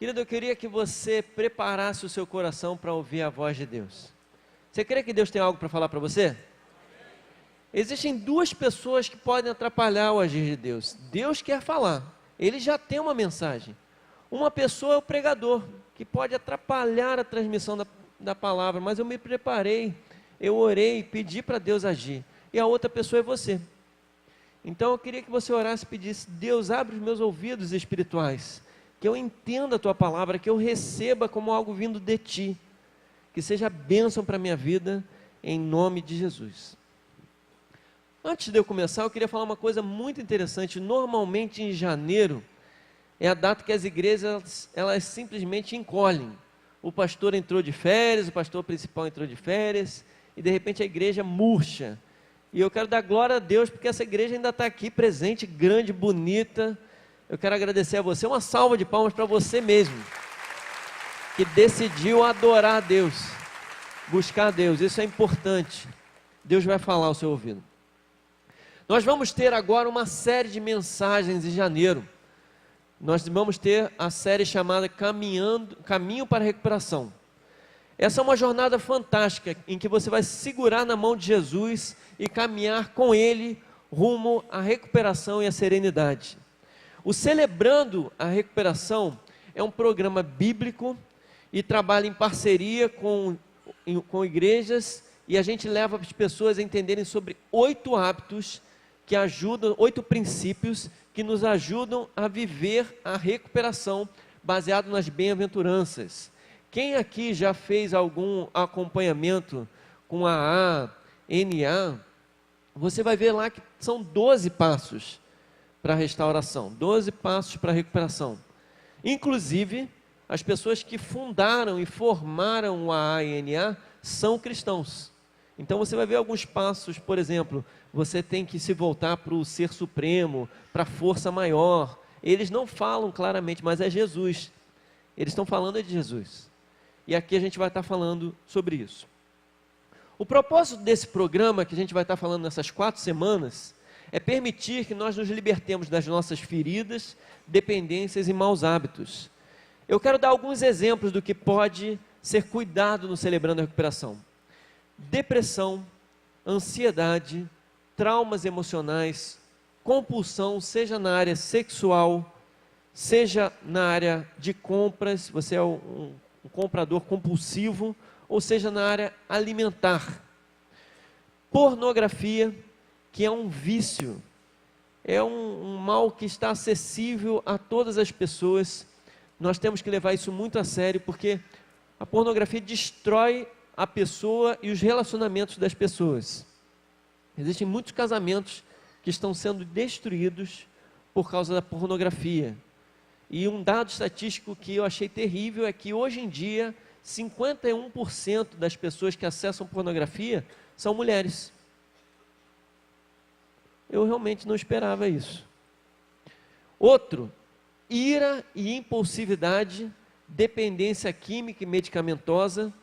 Querido, eu queria que você preparasse o seu coração para ouvir a voz de Deus. Você crê que Deus tem algo para falar para você? Existem duas pessoas que podem atrapalhar o agir de Deus. Deus quer falar, Ele já tem uma mensagem. Uma pessoa é o pregador, que pode atrapalhar a transmissão da palavra, mas eu me preparei, eu orei, pedi para Deus agir. E a outra pessoa é você. Então eu queria que você orasse e pedisse: Deus, abre os meus ouvidos espirituais, que eu entenda a Tua palavra, que eu receba como algo vindo de Ti, que seja bênção para a minha vida, em nome de Jesus. Antes de eu começar, eu queria falar uma coisa muito interessante. Normalmente em janeiro é a data que as igrejas elas simplesmente encolhem. O pastor entrou de férias, o pastor principal entrou de férias, e de repente a igreja murcha. E eu quero dar glória a Deus, porque essa igreja ainda está aqui presente, grande, bonita. Eu quero agradecer a você, uma salva de palmas para você mesmo, que decidiu adorar a Deus, buscar a Deus. Isso é importante. Deus vai falar ao seu ouvido. Nós vamos ter agora uma série de mensagens em janeiro. Nós vamos ter a série chamada Caminho para a Recuperação. Essa é uma jornada fantástica, em que você vai segurar na mão de Jesus e caminhar com Ele rumo à recuperação e à serenidade. O Celebrando a Recuperação é um programa bíblico e trabalha em parceria com igrejas, e a gente leva as pessoas a entenderem sobre 8 hábitos que ajudam, 8 princípios que nos ajudam a viver a recuperação baseado nas bem-aventuranças. Quem aqui já fez algum acompanhamento com a ANA, você vai ver lá que são 12 passos para a restauração, 12 passos para a recuperação. Inclusive, as pessoas que fundaram e formaram a ANA são cristãos. Então você vai ver alguns passos, por exemplo, você tem que se voltar para o Ser Supremo, para a força maior. Eles não falam claramente, mas é Jesus. Eles estão falando de Jesus. E aqui a gente vai estar falando sobre isso. O propósito desse programa, que a gente vai estar falando nessas 4 semanas, é permitir que nós nos libertemos das nossas feridas, dependências e maus hábitos. Eu quero dar alguns exemplos do que pode ser cuidado no Celebrando a Recuperação. Depressão, ansiedade, traumas emocionais, compulsão, seja na área sexual, seja na área de compras, você é um comprador compulsivo, ou seja na área alimentar. Pornografia, que é um vício, é um mal que está acessível a todas as pessoas. Nós temos que levar isso muito a sério, porque a pornografia destrói a pessoa e os relacionamentos das pessoas. Existem muitos casamentos que estão sendo destruídos por causa da pornografia. E um dado estatístico que eu achei terrível é que hoje em dia 51% das pessoas que acessam pornografia são mulheres. Eu realmente não esperava isso. Outro, ira e impulsividade, dependência química e medicamentosa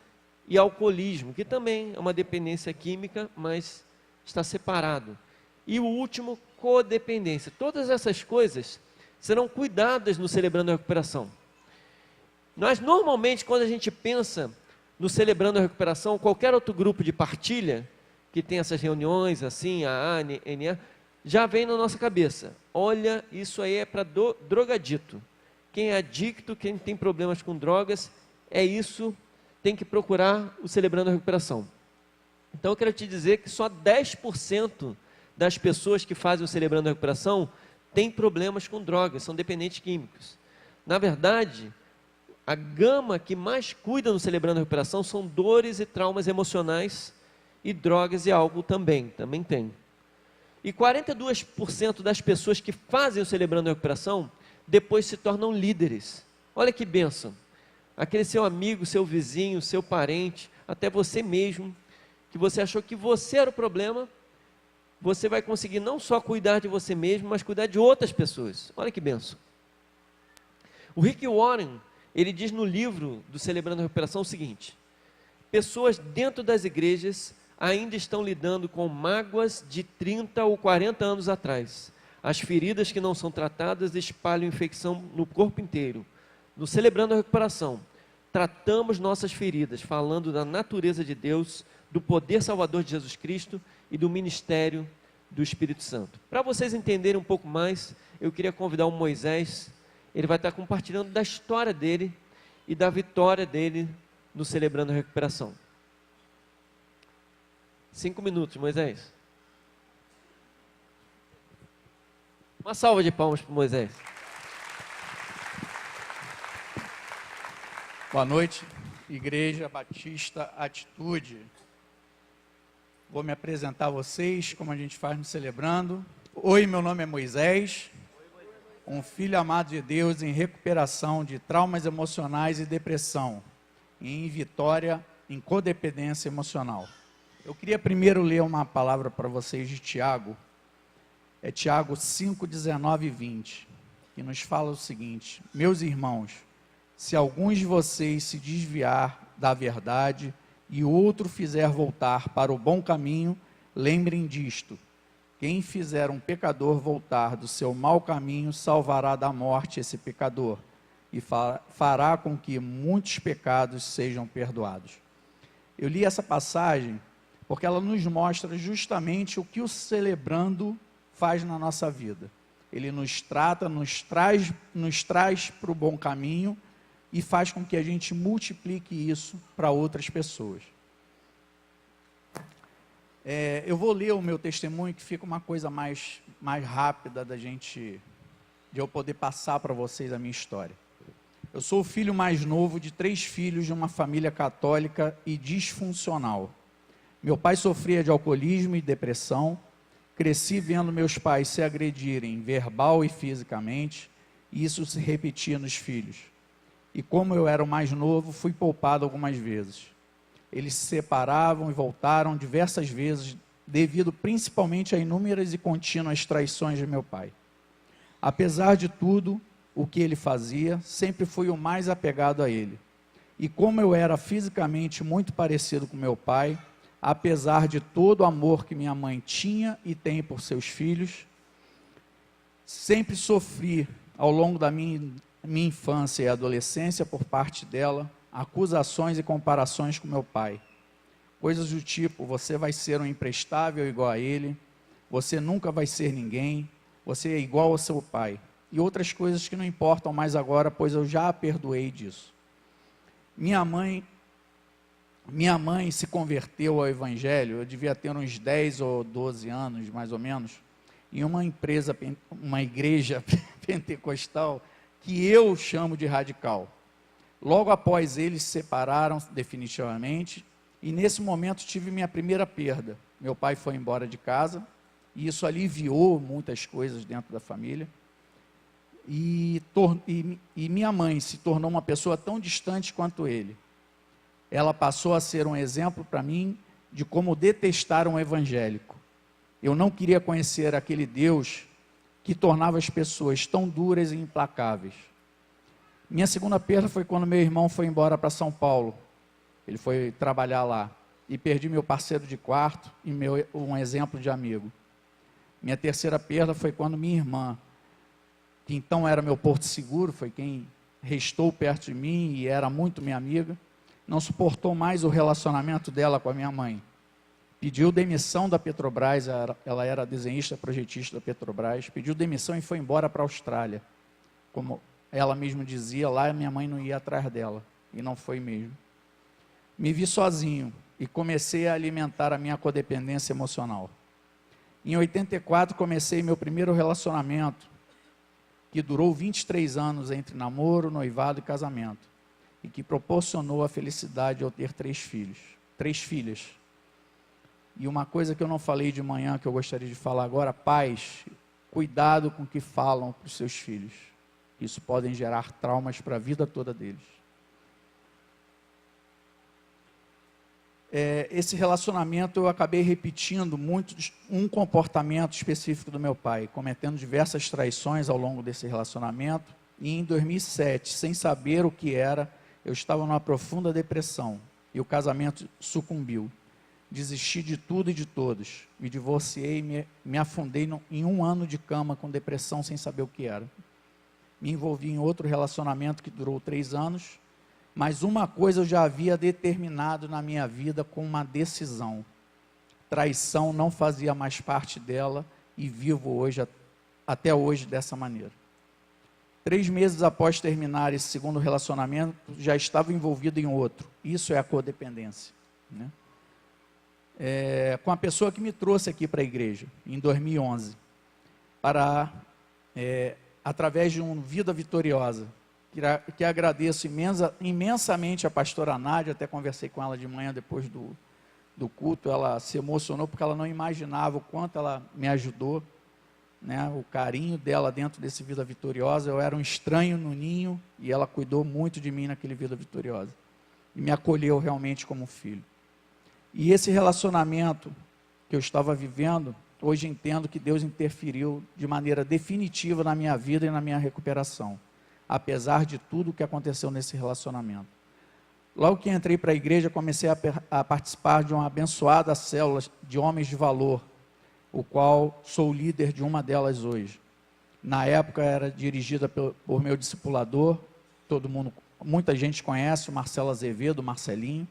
e alcoolismo, que também é uma dependência química, mas está separado. E o último, codependência. Todas essas coisas serão cuidadas no Celebrando a Recuperação. Nós normalmente, quando a gente pensa no Celebrando a Recuperação, qualquer outro grupo de partilha, que tem essas reuniões assim, a ANA, já vem na nossa cabeça: olha, isso aí é para drogadito. Quem é adicto, quem tem problemas com drogas, é isso, tem que procurar o Celebrando a Recuperação. Então eu quero te dizer que só 10% das pessoas que fazem o Celebrando a Recuperação têm problemas com drogas, são dependentes químicos. Na verdade, a gama que mais cuida no Celebrando a Recuperação são dores e traumas emocionais, e drogas e álcool também tem. E 42% das pessoas que fazem o Celebrando a Recuperação, depois se tornam líderes. Olha que bênção. Aquele seu amigo, seu vizinho, seu parente, até você mesmo, que você achou que você era o problema, você vai conseguir não só cuidar de você mesmo, mas cuidar de outras pessoas. Olha que bênção. O Rick Warren, ele diz no livro do Celebrando a Recuperação o seguinte: pessoas dentro das igrejas ainda estão lidando com mágoas de 30 ou 40 anos atrás. As feridas que não são tratadas espalham infecção no corpo inteiro. No Celebrando a Recuperação, tratamos nossas feridas, falando da natureza de Deus, do poder salvador de Jesus Cristo e do ministério do Espírito Santo. Para vocês entenderem um pouco mais, eu queria convidar o Moisés. Ele vai estar compartilhando da história dele e da vitória dele no Celebrando a Recuperação. 5 minutos, Moisés. Uma salva de palmas para Moisés. Boa noite, Igreja Batista Atitude. Vou me apresentar a vocês, como a gente faz no Celebrando. Oi, meu nome é Moisés, um filho amado de Deus em recuperação de traumas emocionais e depressão, em vitória em codependência emocional. Eu queria primeiro ler uma palavra para vocês de Tiago. É Tiago 5, 19 e 20, que nos fala o seguinte: meus irmãos, se alguns de vocês se desviar da verdade e outro fizer voltar para o bom caminho, lembrem disto: quem fizer um pecador voltar do seu mau caminho, salvará da morte esse pecador, e fará com que muitos pecados sejam perdoados. Eu li essa passagem porque ela nos mostra justamente o que o Celebrando faz na nossa vida. Ele nos trata, nos traz para o bom caminho e faz com que a gente multiplique isso para outras pessoas. Eu vou ler o meu testemunho, que fica uma coisa mais rápida de eu poder passar para vocês a minha história. Eu sou o filho mais novo de 3 filhos de uma família católica e disfuncional. Meu pai sofria de alcoolismo e depressão. Cresci vendo meus pais se agredirem verbal e fisicamente, e isso se repetia nos filhos. E como eu era o mais novo, fui poupado algumas vezes. Eles se separavam e voltaram diversas vezes, devido principalmente a inúmeras e contínuas traições de meu pai. Apesar de tudo o que ele fazia, sempre fui o mais apegado a ele. E como eu era fisicamente muito parecido com meu pai, apesar de todo o amor que minha mãe tinha e tem por seus filhos, sempre sofri ao longo da minha infância e adolescência por parte dela, acusações e comparações com meu pai. Coisas do tipo: você vai ser um imprestável igual a ele, você nunca vai ser ninguém, você é igual ao seu pai. E outras coisas que não importam mais agora, pois eu já a perdoei disso. Minha mãe se converteu ao Evangelho, eu devia ter uns 10 ou 12 anos, mais ou menos, em uma igreja pentecostal, que eu chamo de radical. Logo após eles se separaram definitivamente, e nesse momento tive minha primeira perda. Meu pai foi embora de casa, e isso aliviou muitas coisas dentro da família, e minha mãe se tornou uma pessoa tão distante quanto ele. Ela passou a ser um exemplo para mim de como detestar um evangélico. Eu não queria conhecer aquele Deus que tornava as pessoas tão duras e implacáveis. Minha segunda perda foi quando meu irmão foi embora para São Paulo. Ele foi trabalhar lá. E perdi meu parceiro de quarto e um exemplo de amigo. Minha terceira perda foi quando minha irmã, que então era meu porto seguro, foi quem restou perto de mim e era muito minha amiga, não suportou mais o relacionamento dela com a minha mãe. Pediu demissão da Petrobras, ela era desenhista projetista da Petrobras, pediu demissão e foi embora para a Austrália. Como ela mesma dizia, lá minha mãe não ia atrás dela, e não foi mesmo. Me vi sozinho e comecei a alimentar a minha codependência emocional. Em 84 comecei meu primeiro relacionamento, que durou 23 anos entre namoro, noivado e casamento, e que proporcionou a felicidade ao ter 3 filhas. E uma coisa que eu não falei de manhã, que eu gostaria de falar agora: pais, cuidado com o que falam para os seus filhos. Isso pode gerar traumas para a vida toda deles. Esse relacionamento eu acabei repetindo muito um comportamento específico do meu pai, cometendo diversas traições ao longo desse relacionamento. E em 2007, sem saber o que era, eu estava numa profunda depressão e o casamento sucumbiu. Desisti de tudo e de todos, me divorciei e me afundei em 1 ano de cama com depressão sem saber o que era. me envolvi em outro relacionamento que durou 3 anos, mas uma coisa eu já havia determinado na minha vida com uma decisão: traição não fazia mais parte dela, e vivo hoje, até hoje, dessa maneira. 3 meses após terminar esse segundo relacionamento, já estava envolvido em outro. Isso é a codependência, né? Com a pessoa que me trouxe aqui para a igreja, em 2011, através de uma Vida Vitoriosa, que agradeço imensamente a pastora Nádia. Até conversei com ela de manhã depois do culto. Ela se emocionou porque ela não imaginava o quanto ela me ajudou, né? O carinho dela dentro desse Vida Vitoriosa. Eu era um estranho no ninho e ela cuidou muito de mim naquele Vida Vitoriosa e me acolheu realmente como filho. E esse relacionamento que eu estava vivendo, hoje entendo que Deus interferiu de maneira definitiva na minha vida e na minha recuperação, apesar de tudo o que aconteceu nesse relacionamento. Logo que entrei para a igreja, comecei a participar de uma abençoada célula de homens de valor, o qual sou líder de uma delas hoje. Na época era dirigida por meu discipulador, muita gente conhece, o Marcelo Azevedo, Marcelinho,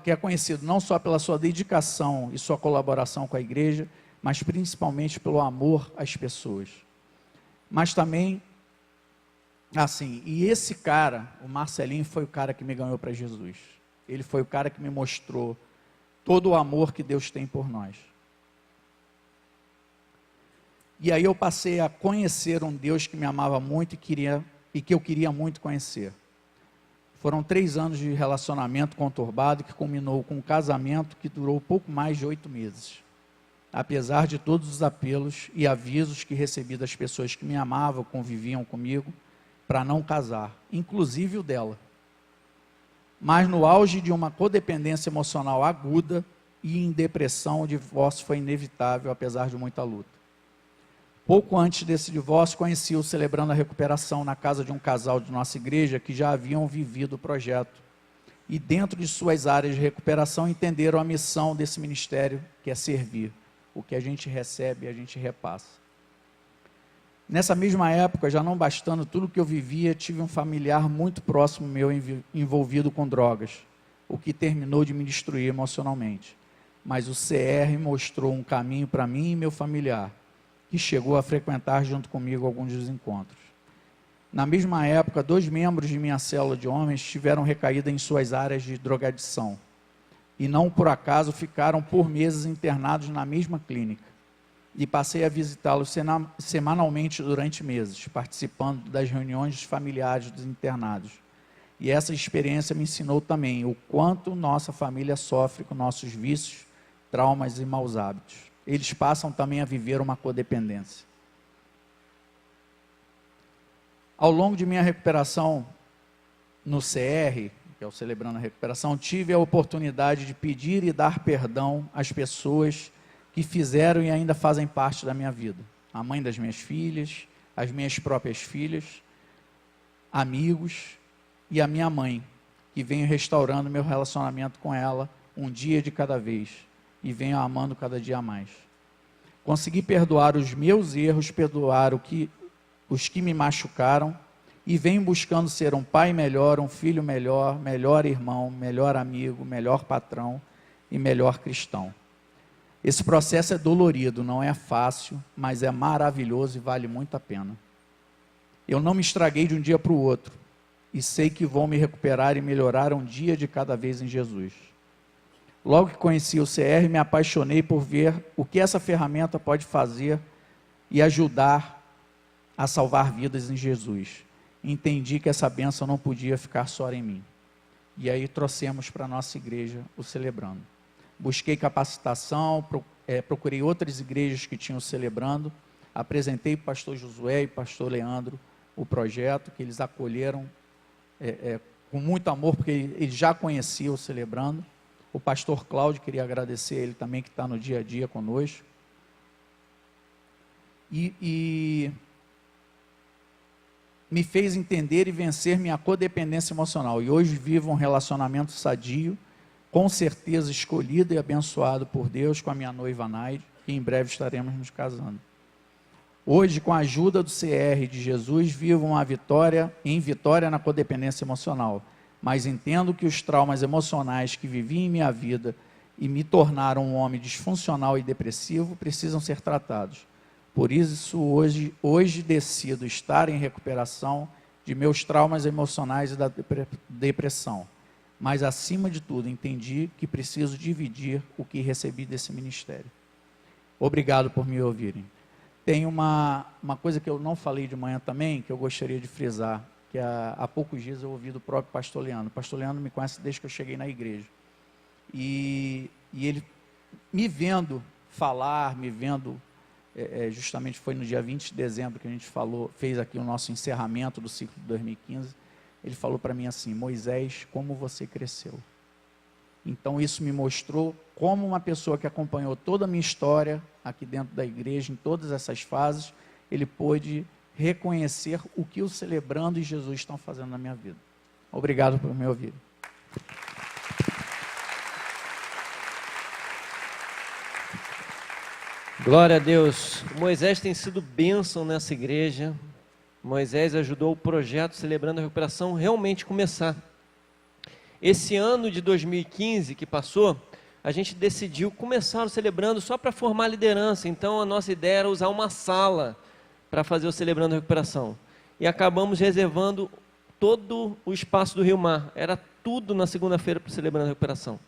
que é conhecido não só pela sua dedicação e sua colaboração com a igreja, mas principalmente pelo amor às pessoas. Mas também, assim, e esse cara, o Marcelinho, foi o cara que me ganhou para Jesus. Ele foi o cara que me mostrou todo o amor que Deus tem por nós. E aí eu passei a conhecer um Deus que me amava muito e que eu queria muito conhecer. Foram 3 anos de relacionamento conturbado que culminou com um casamento que durou pouco mais de 8 meses. Apesar de todos os apelos e avisos que recebi das pessoas que me amavam, conviviam comigo, para não casar, inclusive o dela. Mas no auge de uma codependência emocional aguda e em depressão, o divórcio foi inevitável, apesar de muita luta. Pouco antes desse divórcio, conheci-o celebrando a recuperação na casa de um casal de nossa igreja que já haviam vivido o projeto. E dentro de suas áreas de recuperação, entenderam a missão desse ministério, que é servir. O que a gente recebe, a gente repassa. Nessa mesma época, já não bastando tudo que eu vivia, tive um familiar muito próximo meu envolvido com drogas, o que terminou de me destruir emocionalmente. Mas o CR mostrou um caminho para mim e meu familiar, que chegou a frequentar junto comigo alguns dos encontros. Na mesma época, 2 membros de minha célula de homens tiveram recaída em suas áreas de drogadição. E não por acaso ficaram por meses internados na mesma clínica. E passei a visitá-los semanalmente durante meses, participando das reuniões dos familiares dos internados. E essa experiência me ensinou também o quanto nossa família sofre com nossos vícios, traumas e maus hábitos. Eles passam também a viver uma codependência. Ao longo de minha recuperação no CR, que é o Celebrando a Recuperação, tive a oportunidade de pedir e dar perdão às pessoas que fizeram e ainda fazem parte da minha vida. A mãe das minhas filhas, as minhas próprias filhas, amigos e a minha mãe, que venho restaurando meu relacionamento com ela um dia de cada vez e venho amando cada dia mais. Consegui perdoar os meus erros, perdoar os que me machucaram e venho buscando ser um pai melhor, um filho melhor, melhor irmão, melhor amigo, melhor patrão e melhor cristão. Esse processo é dolorido, não é fácil, mas é maravilhoso e vale muito a pena. Eu não me estraguei de um dia para o outro e sei que vou me recuperar e melhorar um dia de cada vez em Jesus. Logo que conheci o CR, me apaixonei por ver o que essa ferramenta pode fazer e ajudar a salvar vidas em Jesus. Entendi que essa bênção não podia ficar só em mim. E aí trouxemos para a nossa igreja o Celebrando. Busquei capacitação, procurei outras igrejas que tinham Celebrando, apresentei para o pastor Josué e pastor Leandro o projeto, que eles acolheram com muito amor, porque eles já conheciam o Celebrando. O pastor Cláudio, queria agradecer ele também, que está no dia a dia conosco. E me fez entender e vencer minha codependência emocional. E hoje vivo um relacionamento sadio, com certeza escolhido e abençoado por Deus, com a minha noiva Naide, que em breve estaremos nos casando. Hoje, com a ajuda do CR de Jesus, vivo uma vitória na codependência emocional, mas entendo que os traumas emocionais que vivi em minha vida e me tornaram um homem disfuncional e depressivo precisam ser tratados. Por isso, hoje decido estar em recuperação de meus traumas emocionais e da depressão. Mas, acima de tudo, entendi que preciso dividir o que recebi desse ministério. Obrigado por me ouvirem. Tem uma coisa que eu não falei de manhã também, que eu gostaria de frisar, que há poucos dias eu ouvi do próprio pastor Leandro. O pastor Leandro me conhece desde que eu cheguei na igreja. E ele, me vendo falar, justamente foi no dia 20 de dezembro que a gente fez aqui o nosso encerramento do ciclo de 2015, ele falou para mim assim: Moisés, como você cresceu. Então isso me mostrou como uma pessoa que acompanhou toda a minha história aqui dentro da igreja, em todas essas fases, ele pôde reconhecer o que o Celebrando e Jesus estão fazendo na minha vida. Obrigado por me ouvir. Glória a Deus. Moisés tem sido bênção nessa igreja. Moisés ajudou o projeto Celebrando a Recuperação realmente começar. Esse ano de 2015 que passou, a gente decidiu começar o Celebrando só para formar liderança. Então a nossa ideia era usar uma sala para fazer o Celebrando a Recuperação. E acabamos reservando todo o espaço do Rio Mar. Era tudo na segunda-feira para o Celebrando a Recuperação.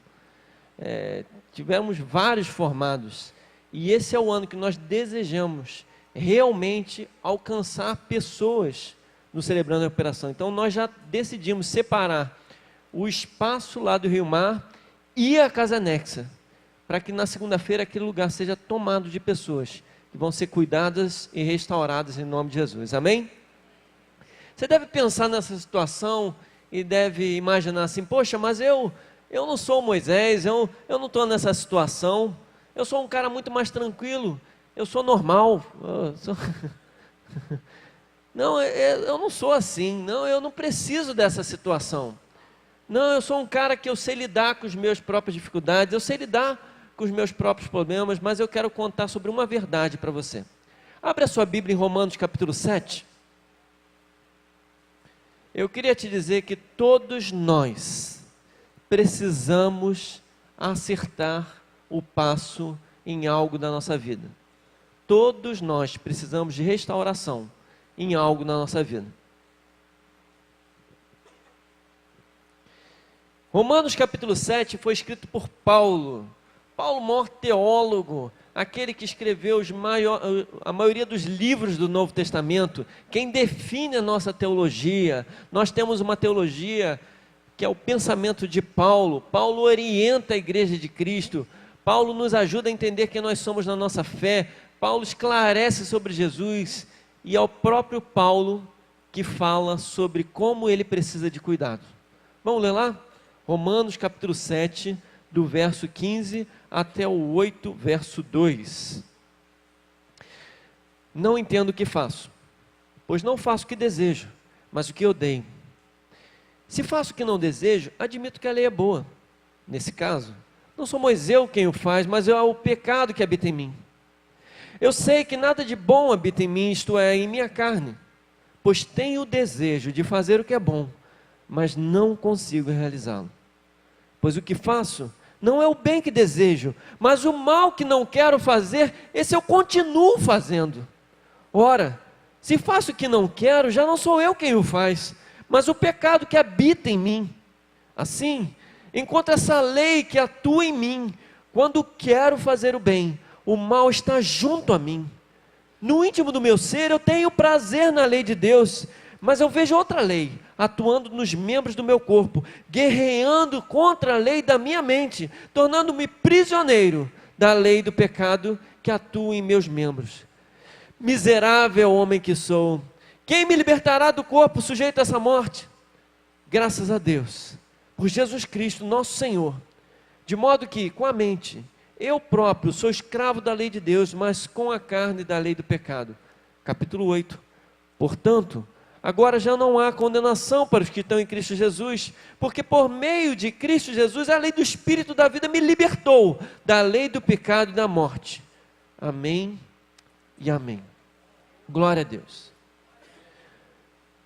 Tivemos vários formados. E esse é o ano que nós desejamos realmente alcançar pessoas no Celebrando a Recuperação. Então nós já decidimos separar o espaço lá do Rio Mar e a casa anexa, para que na segunda-feira aquele lugar seja tomado de pessoas que vão ser cuidadas e restauradas em nome de Jesus. Amém? Você deve pensar nessa situação e deve imaginar assim: poxa, mas eu não sou Moisés, eu não estou nessa situação, eu sou um cara muito mais tranquilo, eu sou normal. Não, eu não sou assim, não, eu não preciso dessa situação. Não, eu sou um cara que eu sei lidar com as minhas próprias dificuldades, eu sei lidar com os meus próprios problemas, mas eu quero contar sobre uma verdade para você. Abre a sua Bíblia em Romanos capítulo 7. Eu queria te dizer que todos nós precisamos acertar o passo em algo da nossa vida. Todos nós precisamos de restauração em algo na nossa vida. Romanos capítulo 7 foi escrito por Paulo. Paulo, maior teólogo, aquele que escreveu a maioria dos livros do Novo Testamento, quem define a nossa teologia. Nós temos uma teologia que é o pensamento de Paulo. Paulo orienta a igreja de Cristo. Paulo nos ajuda a entender quem nós somos na nossa fé. Paulo esclarece sobre Jesus. E é o próprio Paulo que fala sobre como ele precisa de cuidado. Vamos ler lá? Romanos capítulo 7, do verso 15 até o 8, verso 2. Não entendo o que faço, pois não faço o que desejo, mas o que odeio. Se faço o que não desejo, admito que a lei é boa. Nesse caso, não sou mais eu quem o faz, mas é o pecado que habita em mim. Eu sei que nada de bom habita em mim, isto é, em minha carne, pois tenho o desejo de fazer o que é bom, mas não consigo realizá-lo. Pois o que faço não é o bem que desejo, mas o mal que não quero fazer, esse eu continuo fazendo. Ora, se faço o que não quero, já não sou eu quem o faz, mas o pecado que habita em mim. Assim, enquanto essa lei que atua em mim, quando quero fazer o bem, o mal está junto a mim. No íntimo do meu ser, eu tenho prazer na lei de Deus, mas eu vejo outra lei atuando nos membros do meu corpo, guerreando contra a lei da minha mente, tornando-me prisioneiro da lei do pecado que atua em meus membros. Miserável homem que sou, quem me libertará do corpo sujeito a essa morte? Graças a Deus, por Jesus Cristo, nosso Senhor, de modo que, com a mente, eu próprio sou escravo da lei de Deus, mas com a carne da lei do pecado. Capítulo 8. Portanto, agora já não há condenação para os que estão em Cristo Jesus, porque por meio de Cristo Jesus, a lei do Espírito da vida me libertou da lei do pecado e da morte. Amém e amém. Glória a Deus.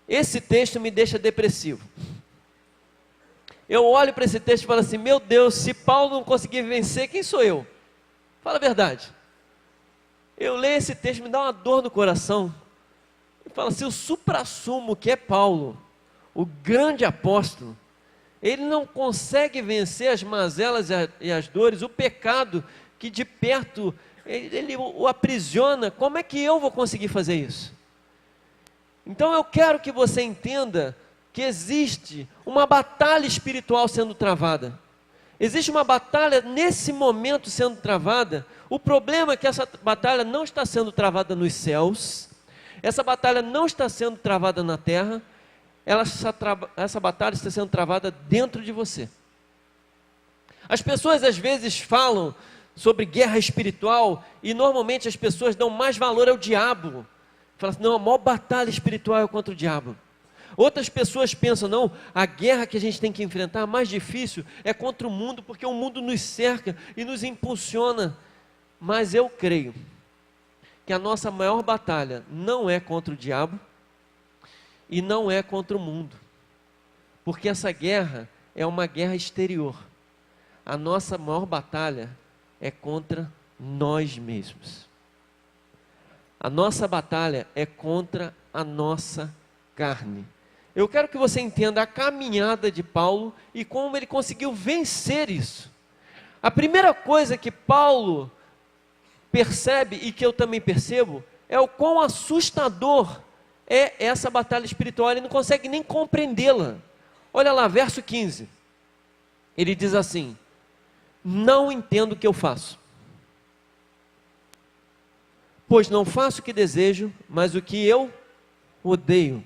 Esse texto me deixa depressivo. Eu olho para esse texto e falo assim, meu Deus, se Paulo não conseguir vencer, quem sou eu? Fala a verdade. Eu leio esse texto, me dá uma dor no coração. E falo assim, o suprassumo que é Paulo, o grande apóstolo, ele não consegue vencer as mazelas e as dores, o pecado que de perto ele o aprisiona. Como é que eu vou conseguir fazer isso? Então eu quero que você entenda que existe uma batalha espiritual sendo travada. Existe uma batalha nesse momento sendo travada. O problema é que essa batalha não está sendo travada nos céus, essa batalha não está sendo travada na terra, essa batalha está sendo travada dentro de você. As pessoas às vezes falam sobre guerra espiritual e normalmente as pessoas dão mais valor ao diabo. Falam assim, não, a maior batalha espiritual é contra o diabo. Outras pessoas pensam, não, a guerra que a gente tem que enfrentar, a mais difícil, é contra o mundo, porque o mundo nos cerca e nos impulsiona. Mas eu creio que a nossa maior batalha não é contra o diabo e não é contra o mundo, porque essa guerra é uma guerra exterior. A nossa maior batalha é contra nós mesmos. A nossa batalha é contra a nossa carne. Eu quero que você entenda a caminhada de Paulo e como ele conseguiu vencer isso. A primeira coisa que Paulo percebe e que eu também percebo é o quão assustador é essa batalha espiritual. Ele não consegue nem compreendê-la. Olha lá, verso 15. Ele diz assim: não entendo o que eu faço, pois não faço o que desejo, mas o que eu odeio.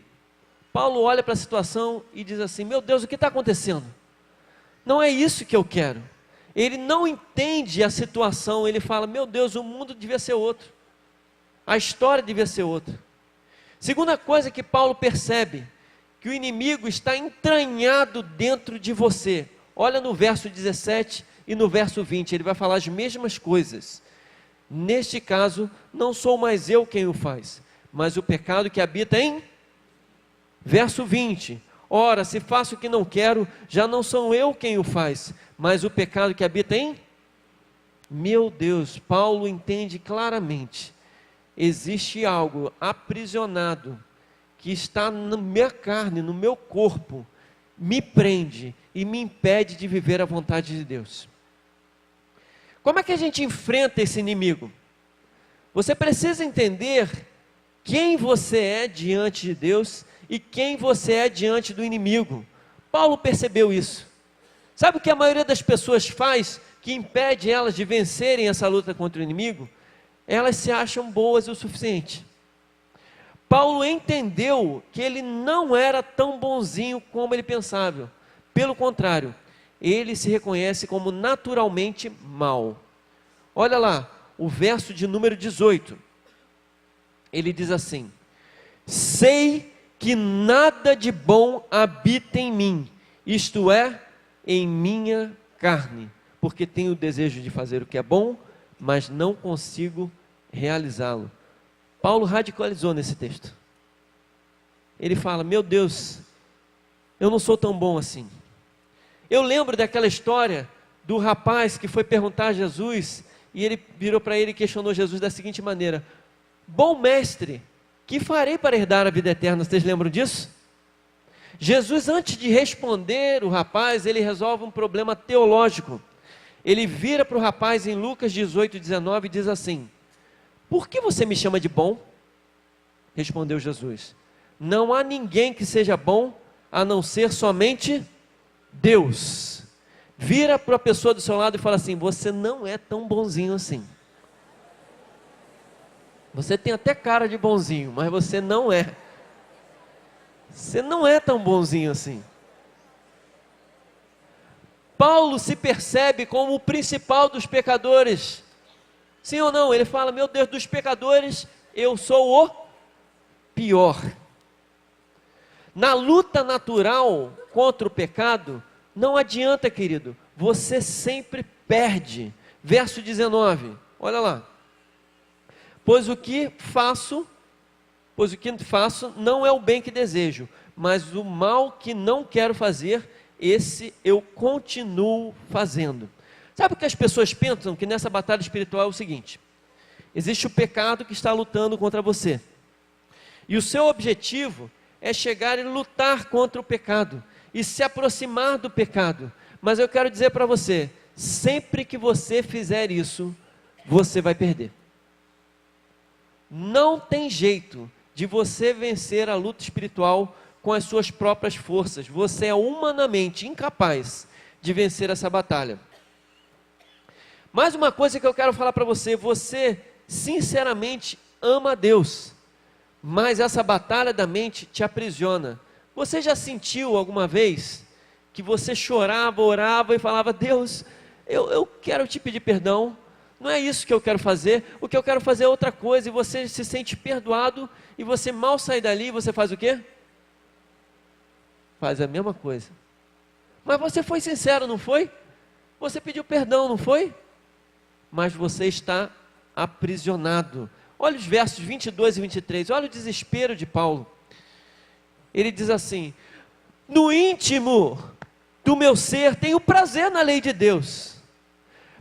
Paulo olha para a situação e diz assim, meu Deus, o que está acontecendo? Não é isso que eu quero. Ele não entende a situação, ele fala, meu Deus, o mundo devia ser outro, a história devia ser outra. Segunda coisa que Paulo percebe, que o inimigo está entranhado dentro de você. Olha no verso 17 e no verso 20, ele vai falar as mesmas coisas. Neste caso, não sou mais eu quem o faz, mas o pecado que habita em... Verso 20, ora, se faço o que não quero, já não sou eu quem o faz, mas o pecado que habita em... Meu Deus, Paulo entende claramente, existe algo aprisionado, que está na minha carne, no meu corpo, me prende e me impede de viver a vontade de Deus. Como é que a gente enfrenta esse inimigo? Você precisa entender quem você é diante de Deus e quem você é diante do inimigo. Paulo percebeu isso. Sabe o que a maioria das pessoas faz que impede elas de vencerem essa luta contra o inimigo? Elas se acham boas o suficiente. Paulo entendeu que ele não era tão bonzinho como ele pensava. Pelo contrário, ele se reconhece como naturalmente mau. Olha lá, o verso de número 18. Ele diz assim: sei que nada de bom habita em mim, isto é, em minha carne, porque tenho o desejo de fazer o que é bom, mas não consigo realizá-lo. Paulo radicalizou nesse texto. Ele fala, meu Deus, eu não sou tão bom assim. Eu lembro daquela história do rapaz que foi perguntar a Jesus, e ele virou para ele e questionou Jesus da seguinte maneira: bom mestre, que farei para herdar a vida eterna? Vocês lembram disso? Jesus, antes de responder o rapaz, ele resolve um problema teológico. Ele vira para o rapaz em Lucas 18, 19 e diz assim: por que você me chama de bom? Respondeu Jesus: não há ninguém que seja bom, a não ser somente Deus. Vira para a pessoa do seu lado e fala assim: você não é tão bonzinho assim. Você tem até cara de bonzinho, mas você não é. Você não é tão bonzinho assim. Paulo se percebe como o principal dos pecadores. Sim ou não? Ele fala, meu Deus, dos pecadores, eu sou o pior. Na luta natural contra o pecado, não adianta, querido, você sempre perde. Verso 19, olha lá. Pois o que faço, pois o que faço não é o bem que desejo, mas o mal que não quero fazer, esse eu continuo fazendo. Sabe o que as pessoas pensam? Que nessa batalha espiritual é o seguinte: existe o pecado que está lutando contra você, e o seu objetivo é chegar e lutar contra o pecado, e se aproximar do pecado. Mas eu quero dizer para você, sempre que você fizer isso, você vai perder. Não tem jeito de você vencer a luta espiritual com as suas próprias forças. Você é humanamente incapaz de vencer essa batalha. Mais uma coisa que eu quero falar para você: você sinceramente ama a Deus, mas essa batalha da mente te aprisiona. Você já sentiu alguma vez que você chorava, orava e falava: Deus, eu quero te pedir perdão, não é isso que eu quero fazer, o que eu quero fazer é outra coisa, e você se sente perdoado, e você mal sai dali, você faz o quê? Faz a mesma coisa. Mas você foi sincero, não foi? Você pediu perdão, não foi? Mas você está aprisionado. Olha os versos 22 e 23, olha o desespero de Paulo. Ele diz assim: no íntimo do meu ser tenho prazer na lei de Deus,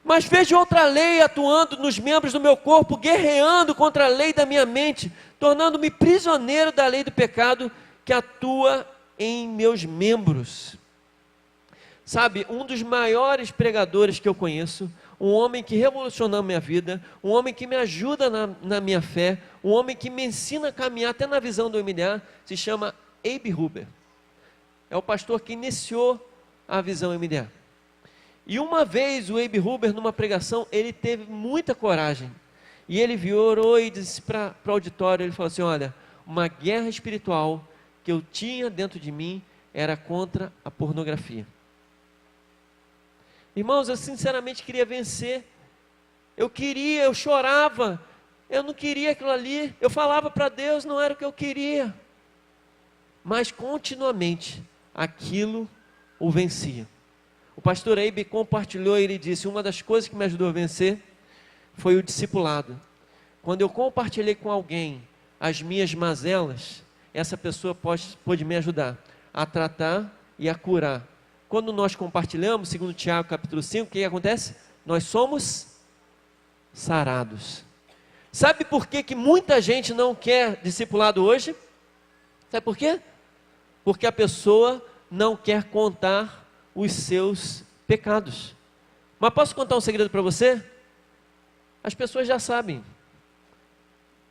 mas vejo outra lei atuando nos membros do meu corpo, guerreando contra a lei da minha mente, tornando-me prisioneiro da lei do pecado que atua em meus membros. Sabe, um dos maiores pregadores que eu conheço, um homem que revolucionou a minha vida, um homem que me ajuda na minha fé, um homem que me ensina a caminhar até na visão do MDA, se chama Abe Huber. É o pastor que iniciou a visão MDA. E uma vez o Abe Huber, numa pregação, ele teve muita coragem, e ele orou e disse para o auditório, ele falou assim: olha, uma guerra espiritual que eu tinha dentro de mim era contra a pornografia. Irmãos, eu sinceramente queria vencer, eu chorava, eu não queria aquilo ali, eu falava para Deus, não era o que eu queria, mas continuamente aquilo o vencia. O pastor Abe compartilhou e ele disse: uma das coisas que me ajudou a vencer foi o discipulado. Quando eu compartilhei com alguém as minhas mazelas, essa pessoa pôde me ajudar a tratar e a curar. Quando nós compartilhamos, segundo Tiago capítulo 5, o que acontece? Nós somos sarados. Sabe por que muita gente não quer discipulado hoje? Sabe por quê? Porque a pessoa não quer contar os seus pecados. Mas posso contar um segredo para você? As pessoas já sabem.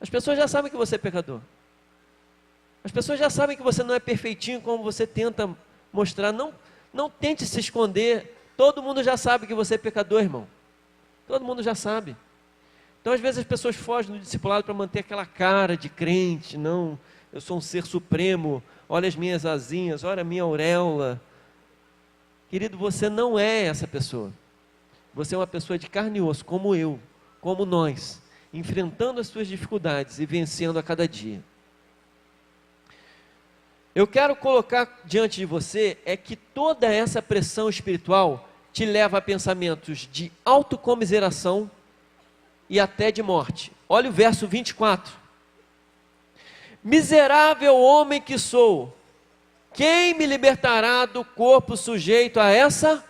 As pessoas já sabem que você é pecador. As pessoas já sabem que você não é perfeitinho como você tenta mostrar. Não tente se esconder. Todo mundo já sabe que você é pecador, irmão. Todo mundo já sabe. Então, às vezes, as pessoas fogem do discipulado para manter aquela cara de crente. Não, eu sou um ser supremo. Olha as minhas asinhas, olha a minha auréola. Querido, você não é essa pessoa. Você é uma pessoa de carne e osso, como eu, como nós, enfrentando as suas dificuldades e vencendo a cada dia. Eu quero colocar diante de você é que toda essa pressão espiritual te leva a pensamentos de autocomiseração e até de morte. Olha o verso 24. Miserável homem que sou, quem me libertará do corpo sujeito a essa?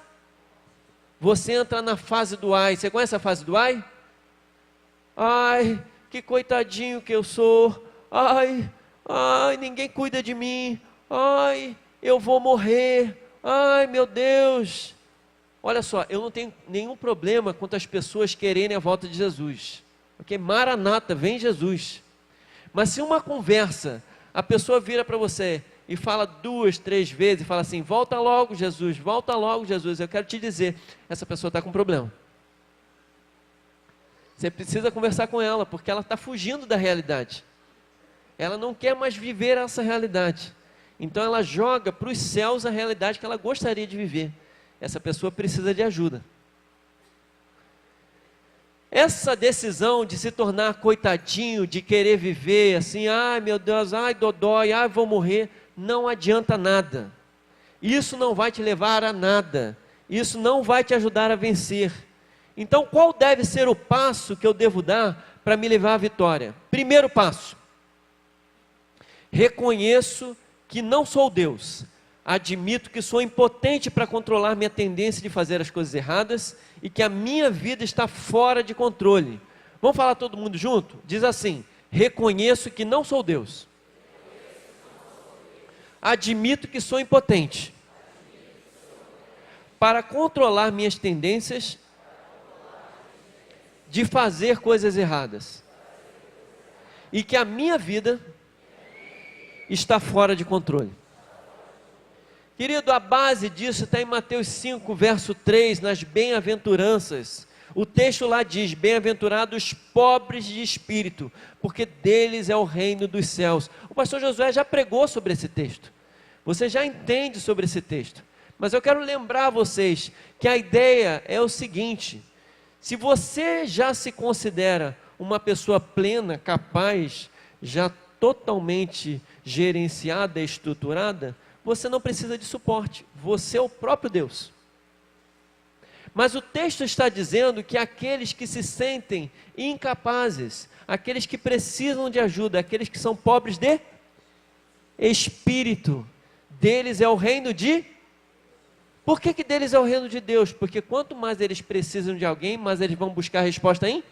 Você entra na fase do ai. Você conhece a fase do ai? Ai, que coitadinho que eu sou. Ai, ninguém cuida de mim. Ai, eu vou morrer. Ai, meu Deus. Olha só, eu não tenho nenhum problema quanto às pessoas quererem a volta de Jesus. Porque Maranata, vem Jesus. Mas se uma conversa, a pessoa vira para você e fala 2, 3 vezes, e fala assim: volta logo Jesus, volta logo Jesus, eu quero te dizer, essa pessoa está com problema. Você precisa conversar com ela, porque ela está fugindo da realidade. Ela não quer mais viver essa realidade. Então ela joga para os céus a realidade que ela gostaria de viver. Essa pessoa precisa de ajuda. Essa decisão de se tornar coitadinho, de querer viver assim, ai meu Deus, ai dodói, ai vou morrer, não adianta nada. Isso não vai te levar a nada. Isso não vai te ajudar a vencer. Então qual deve ser o passo que eu devo dar para me levar à vitória? Primeiro passo: Reconheço que não sou Deus. Admito que sou impotente para controlar minha tendência de fazer as coisas erradas e que a minha vida está fora de controle. Vamos falar todo mundo junto? Diz assim: reconheço que não sou Deus. Admito que sou impotente para controlar minhas tendências de fazer coisas erradas e que a minha vida está fora de controle. Querido, a base disso está em Mateus 5, verso 3, nas bem-aventuranças. O texto lá diz: bem-aventurados os pobres de espírito, porque deles é o reino dos céus. O pastor Josué já pregou sobre esse texto. Você já entende sobre esse texto. Mas eu quero lembrar vocês que a ideia é o seguinte: se você já se considera uma pessoa plena, capaz, já totalmente gerenciada e estruturada, você não precisa de suporte, você é o próprio Deus. Mas o texto está dizendo que aqueles que se sentem incapazes, aqueles que precisam de ajuda, aqueles que são pobres de espírito, deles é o reino de... Por que deles é o reino de Deus? Porque quanto mais eles precisam de alguém, mais eles vão buscar a resposta em...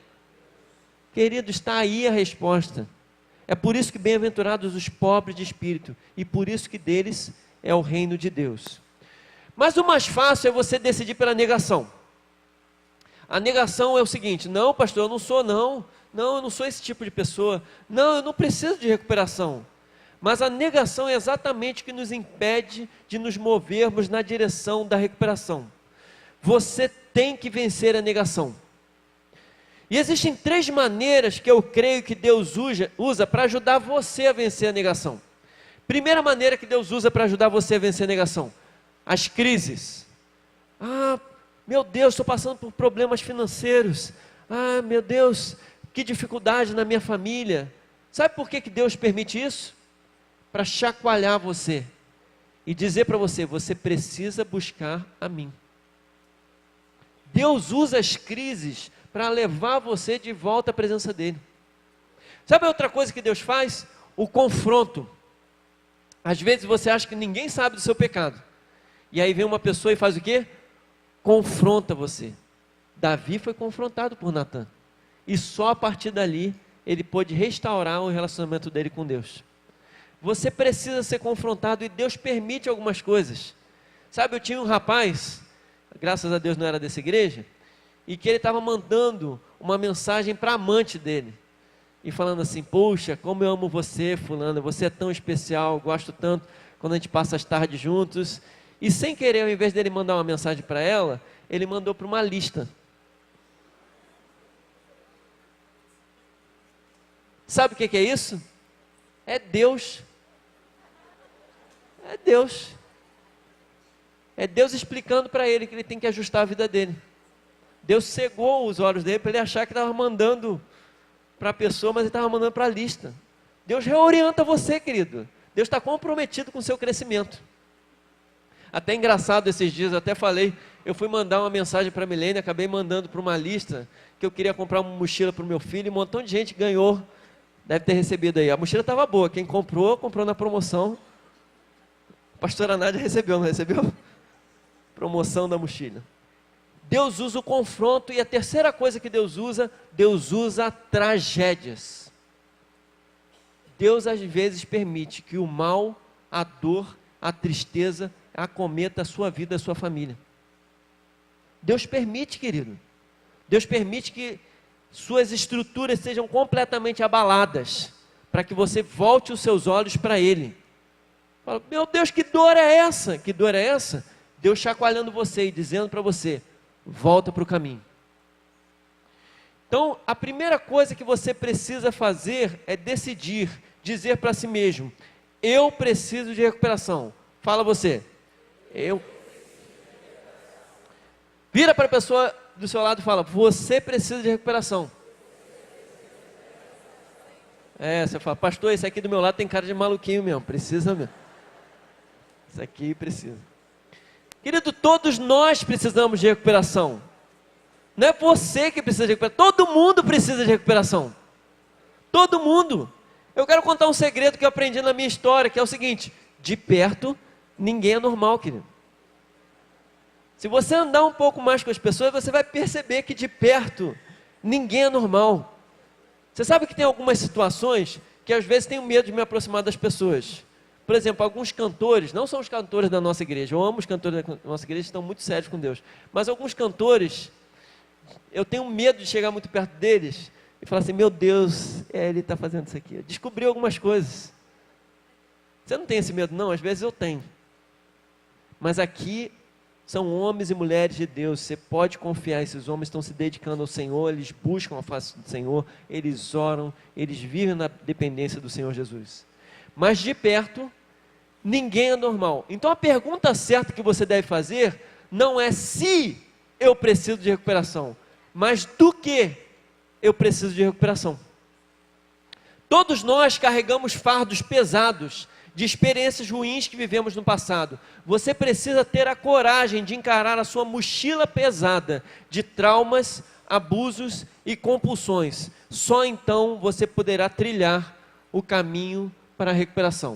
Querido, está aí a resposta. É por isso que bem-aventurados os pobres de espírito, e por isso que deles é o reino de Deus. Mas o mais fácil é você decidir pela negação. A negação é o seguinte: não, pastor, eu não sou não, eu não sou esse tipo de pessoa, não, eu não preciso de recuperação. Mas a negação é exatamente o que nos impede de nos movermos na direção da recuperação. Você tem que vencer a negação. E existem 3 maneiras que eu creio que Deus usa para ajudar você a vencer a negação. Primeira maneira que Deus usa para ajudar você a vencer a negação: as crises. Ah, meu Deus, estou passando por problemas financeiros. Ah, meu Deus, que dificuldade na minha família. Sabe por que Deus permite isso? Para chacoalhar você e dizer para você: você precisa buscar a mim. Deus usa as crises para levar você de volta à presença dele. Sabe outra coisa que Deus faz? O confronto. Às vezes você acha que ninguém sabe do seu pecado, e aí vem uma pessoa e faz o quê? Confronta você. Davi foi confrontado por Natan, e só a partir dali ele pôde restaurar o relacionamento dele com Deus. Você precisa ser confrontado, e Deus permite algumas coisas. Sabe, eu tinha um rapaz, graças a Deus não era dessa igreja, e que ele estava mandando uma mensagem para a amante dele, e falando assim: poxa, como eu amo você, fulana, você é tão especial, gosto tanto quando a gente passa as tardes juntos. E sem querer, ao invés dele mandar uma mensagem para ela, ele mandou para uma lista. Sabe o que é isso? É Deus. É Deus. É Deus explicando para ele que ele tem que ajustar a vida dele. Deus cegou os olhos dele para ele achar que estava mandando para a pessoa, mas ele estava mandando para a lista. Deus reorienta você, querido. Deus está comprometido com o seu crescimento. Até engraçado, esses dias eu até falei, eu fui mandar uma mensagem para a Milene, acabei mandando para uma lista, que eu queria comprar uma mochila para o meu filho, e um montão de gente ganhou, deve ter recebido aí. A mochila estava boa, quem comprou, comprou na promoção. A pastora Nádia recebeu, não recebeu? Promoção da mochila. Deus usa o confronto, e a terceira coisa que Deus usa tragédias. Deus às vezes permite que o mal, a dor, a tristeza acometa a sua vida, a sua família. Deus permite, querido. Deus permite que suas estruturas sejam completamente abaladas, para que você volte os seus olhos para Ele. Fala: meu Deus, que dor é essa? Que dor é essa? Deus chacoalhando você e dizendo para você: volta para o caminho. Então, a primeira coisa que você precisa fazer é decidir, dizer para si mesmo: eu preciso de recuperação. Fala você. Eu. Vira para a pessoa do seu lado e fala: você precisa de recuperação. Você fala: pastor, esse aqui do meu lado tem cara de maluquinho mesmo, precisa mesmo. Esse aqui precisa. Querido, todos nós precisamos de recuperação. Não é você que precisa de recuperação, todo mundo precisa de recuperação. Todo mundo. Eu quero contar um segredo que eu aprendi na minha história, que é o seguinte: de perto, ninguém é normal, querido. Se você andar um pouco mais com as pessoas, você vai perceber que de perto, ninguém é normal. Você sabe que tem algumas situações que às vezes tenho medo de me aproximar das pessoas. Por exemplo, alguns cantores, não são os cantores da nossa igreja, eu amo os cantores da nossa igreja, estão muito sérios com Deus, mas alguns cantores, eu tenho medo de chegar muito perto deles e falar assim: meu Deus, ele está fazendo isso aqui. Descobriu algumas coisas. Você não tem esse medo não? Às vezes eu tenho. Mas aqui são homens e mulheres de Deus, você pode confiar, esses homens estão se dedicando ao Senhor, eles buscam a face do Senhor, eles oram, eles vivem na dependência do Senhor Jesus. Mas de perto, ninguém é normal. Então a pergunta certa que você deve fazer não é se eu preciso de recuperação, mas do que eu preciso de recuperação. Todos nós carregamos fardos pesados de experiências ruins que vivemos no passado. Você precisa ter a coragem de encarar a sua mochila pesada de traumas, abusos e compulsões. Só então você poderá trilhar o caminho para a recuperação.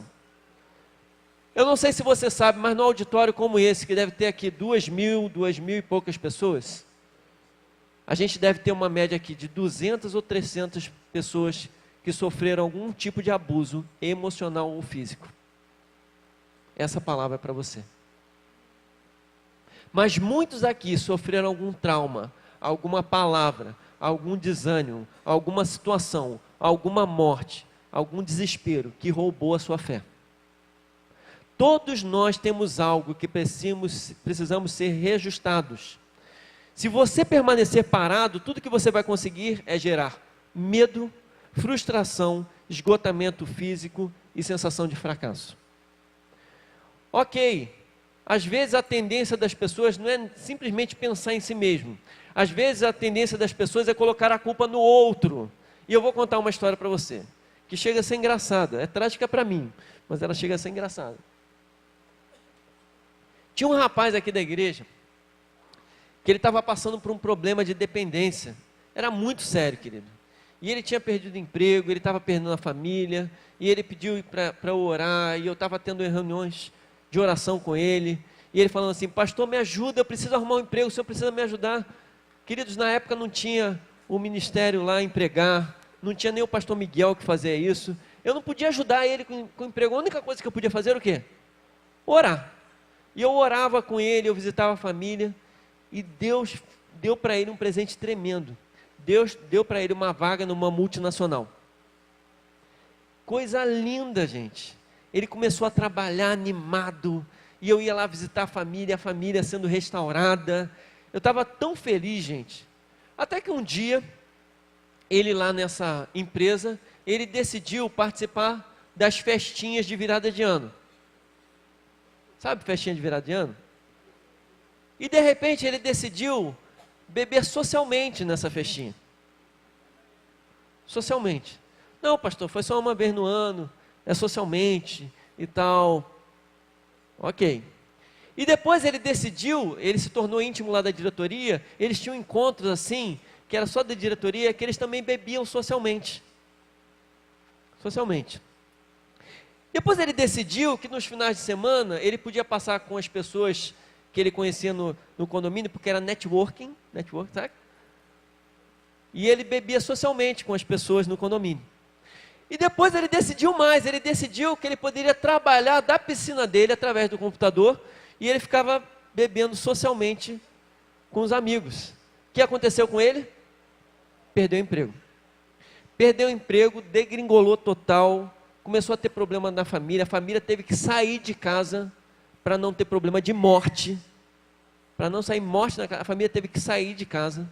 Eu não sei se você sabe, mas no auditório como esse, que deve ter aqui 2.000 e poucas pessoas, a gente deve ter uma média aqui de 200 ou 300 pessoas que sofreram algum tipo de abuso emocional ou físico. Essa palavra é para você. Mas muitos aqui sofreram algum trauma, alguma palavra, algum desânimo, alguma situação, alguma morte, algum desespero que roubou a sua fé. Todos nós temos algo que precisamos ser reajustados. Se você permanecer parado, tudo que você vai conseguir é gerar medo, frustração, esgotamento físico e sensação de fracasso. Ok, às vezes a tendência das pessoas não é simplesmente pensar em si mesmo. Às vezes a tendência das pessoas é colocar a culpa no outro. E eu vou contar uma história para você, que chega a ser engraçada, é trágica para mim, mas ela chega a ser engraçada. Tinha um rapaz aqui da igreja, que ele estava passando por um problema de dependência. Era muito sério, querido. E ele tinha perdido o emprego, ele estava perdendo a família, e ele pediu para eu orar, e eu estava tendo reuniões de oração com ele, e ele falando assim: pastor, me ajuda, eu preciso arrumar um emprego, o senhor precisa me ajudar. Queridos, na época não tinha o ministério lá empregar, não tinha nem o pastor Miguel que fazia isso, eu não podia ajudar ele com o emprego, a única coisa que eu podia fazer era o quê? Orar. E eu orava com ele, eu visitava a família, e Deus deu para ele um presente tremendo. Deus deu para ele uma vaga numa multinacional. Coisa linda, gente. Ele começou a trabalhar animado, e eu ia lá visitar a família sendo restaurada. Eu estava tão feliz, gente. Até que um dia, ele lá nessa empresa, ele decidiu participar das festinhas de virada de ano. Sabe festinha de virada de ano? E de repente ele decidiu beber socialmente nessa festinha. Socialmente. Não, pastor, foi só uma vez no ano, é socialmente e tal. Ok. E depois ele decidiu, ele se tornou íntimo lá da diretoria, eles tinham encontros assim, que era só da diretoria, que eles também bebiam socialmente. Socialmente. Depois ele decidiu que nos finais de semana, ele podia passar com as pessoas que ele conhecia no condomínio, porque era networking, sabe? E ele bebia socialmente com as pessoas no condomínio. E depois ele decidiu mais, ele decidiu que ele poderia trabalhar da piscina dele através do computador, e ele ficava bebendo socialmente com os amigos. O que aconteceu com ele? Perdeu o emprego. Perdeu o emprego, degringolou total, começou a ter problema na família, a família teve que sair de casa para não ter problema de morte, para não sair morte na casa, a família teve que sair de casa.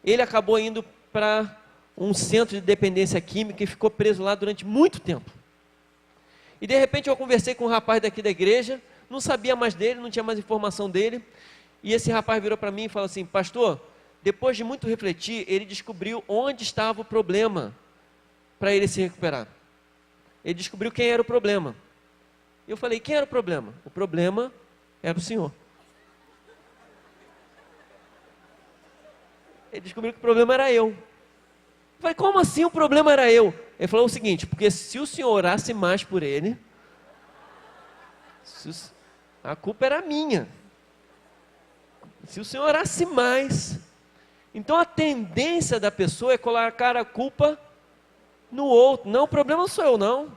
Ele acabou indo para um centro de dependência química e ficou preso lá durante muito tempo. E de repente eu conversei com um rapaz daqui da igreja, não sabia mais dele, não tinha mais informação dele, e esse rapaz virou para mim e falou assim: pastor, depois de muito refletir, ele descobriu onde estava o problema para ele se recuperar. Ele descobriu quem era o problema. Eu falei: quem era o problema? O problema era o senhor. Ele descobriu que o problema era eu. Eu falei: como assim o problema era eu? Ele falou o seguinte: porque se o senhor orasse mais por ele, a culpa era minha. Se o senhor orasse mais. Então a tendência da pessoa é colocar a culpa no outro. Não, o problema não sou eu, não.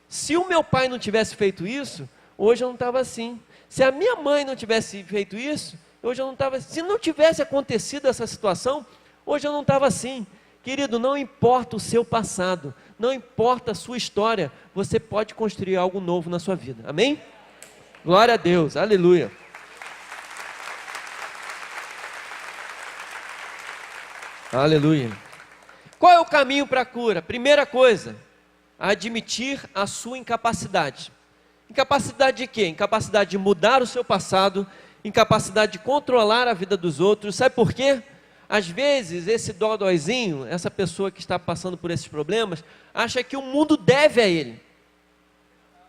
Se o meu pai não tivesse feito isso, hoje eu não estava assim. Se a minha mãe não tivesse feito isso, hoje eu não estava assim. Se não tivesse acontecido essa situação, hoje eu não estava assim. Querido, não importa o seu passado, não importa a sua história, você pode construir algo novo na sua vida. Amém? Glória a Deus, aleluia. Aleluia. Qual é o caminho para a cura? Primeira coisa, admitir a sua incapacidade. Incapacidade de quê? Incapacidade de mudar o seu passado, incapacidade de controlar a vida dos outros. Sabe por quê? Às vezes, esse dodóizinho, essa pessoa que está passando por esses problemas, acha que o mundo deve a ele.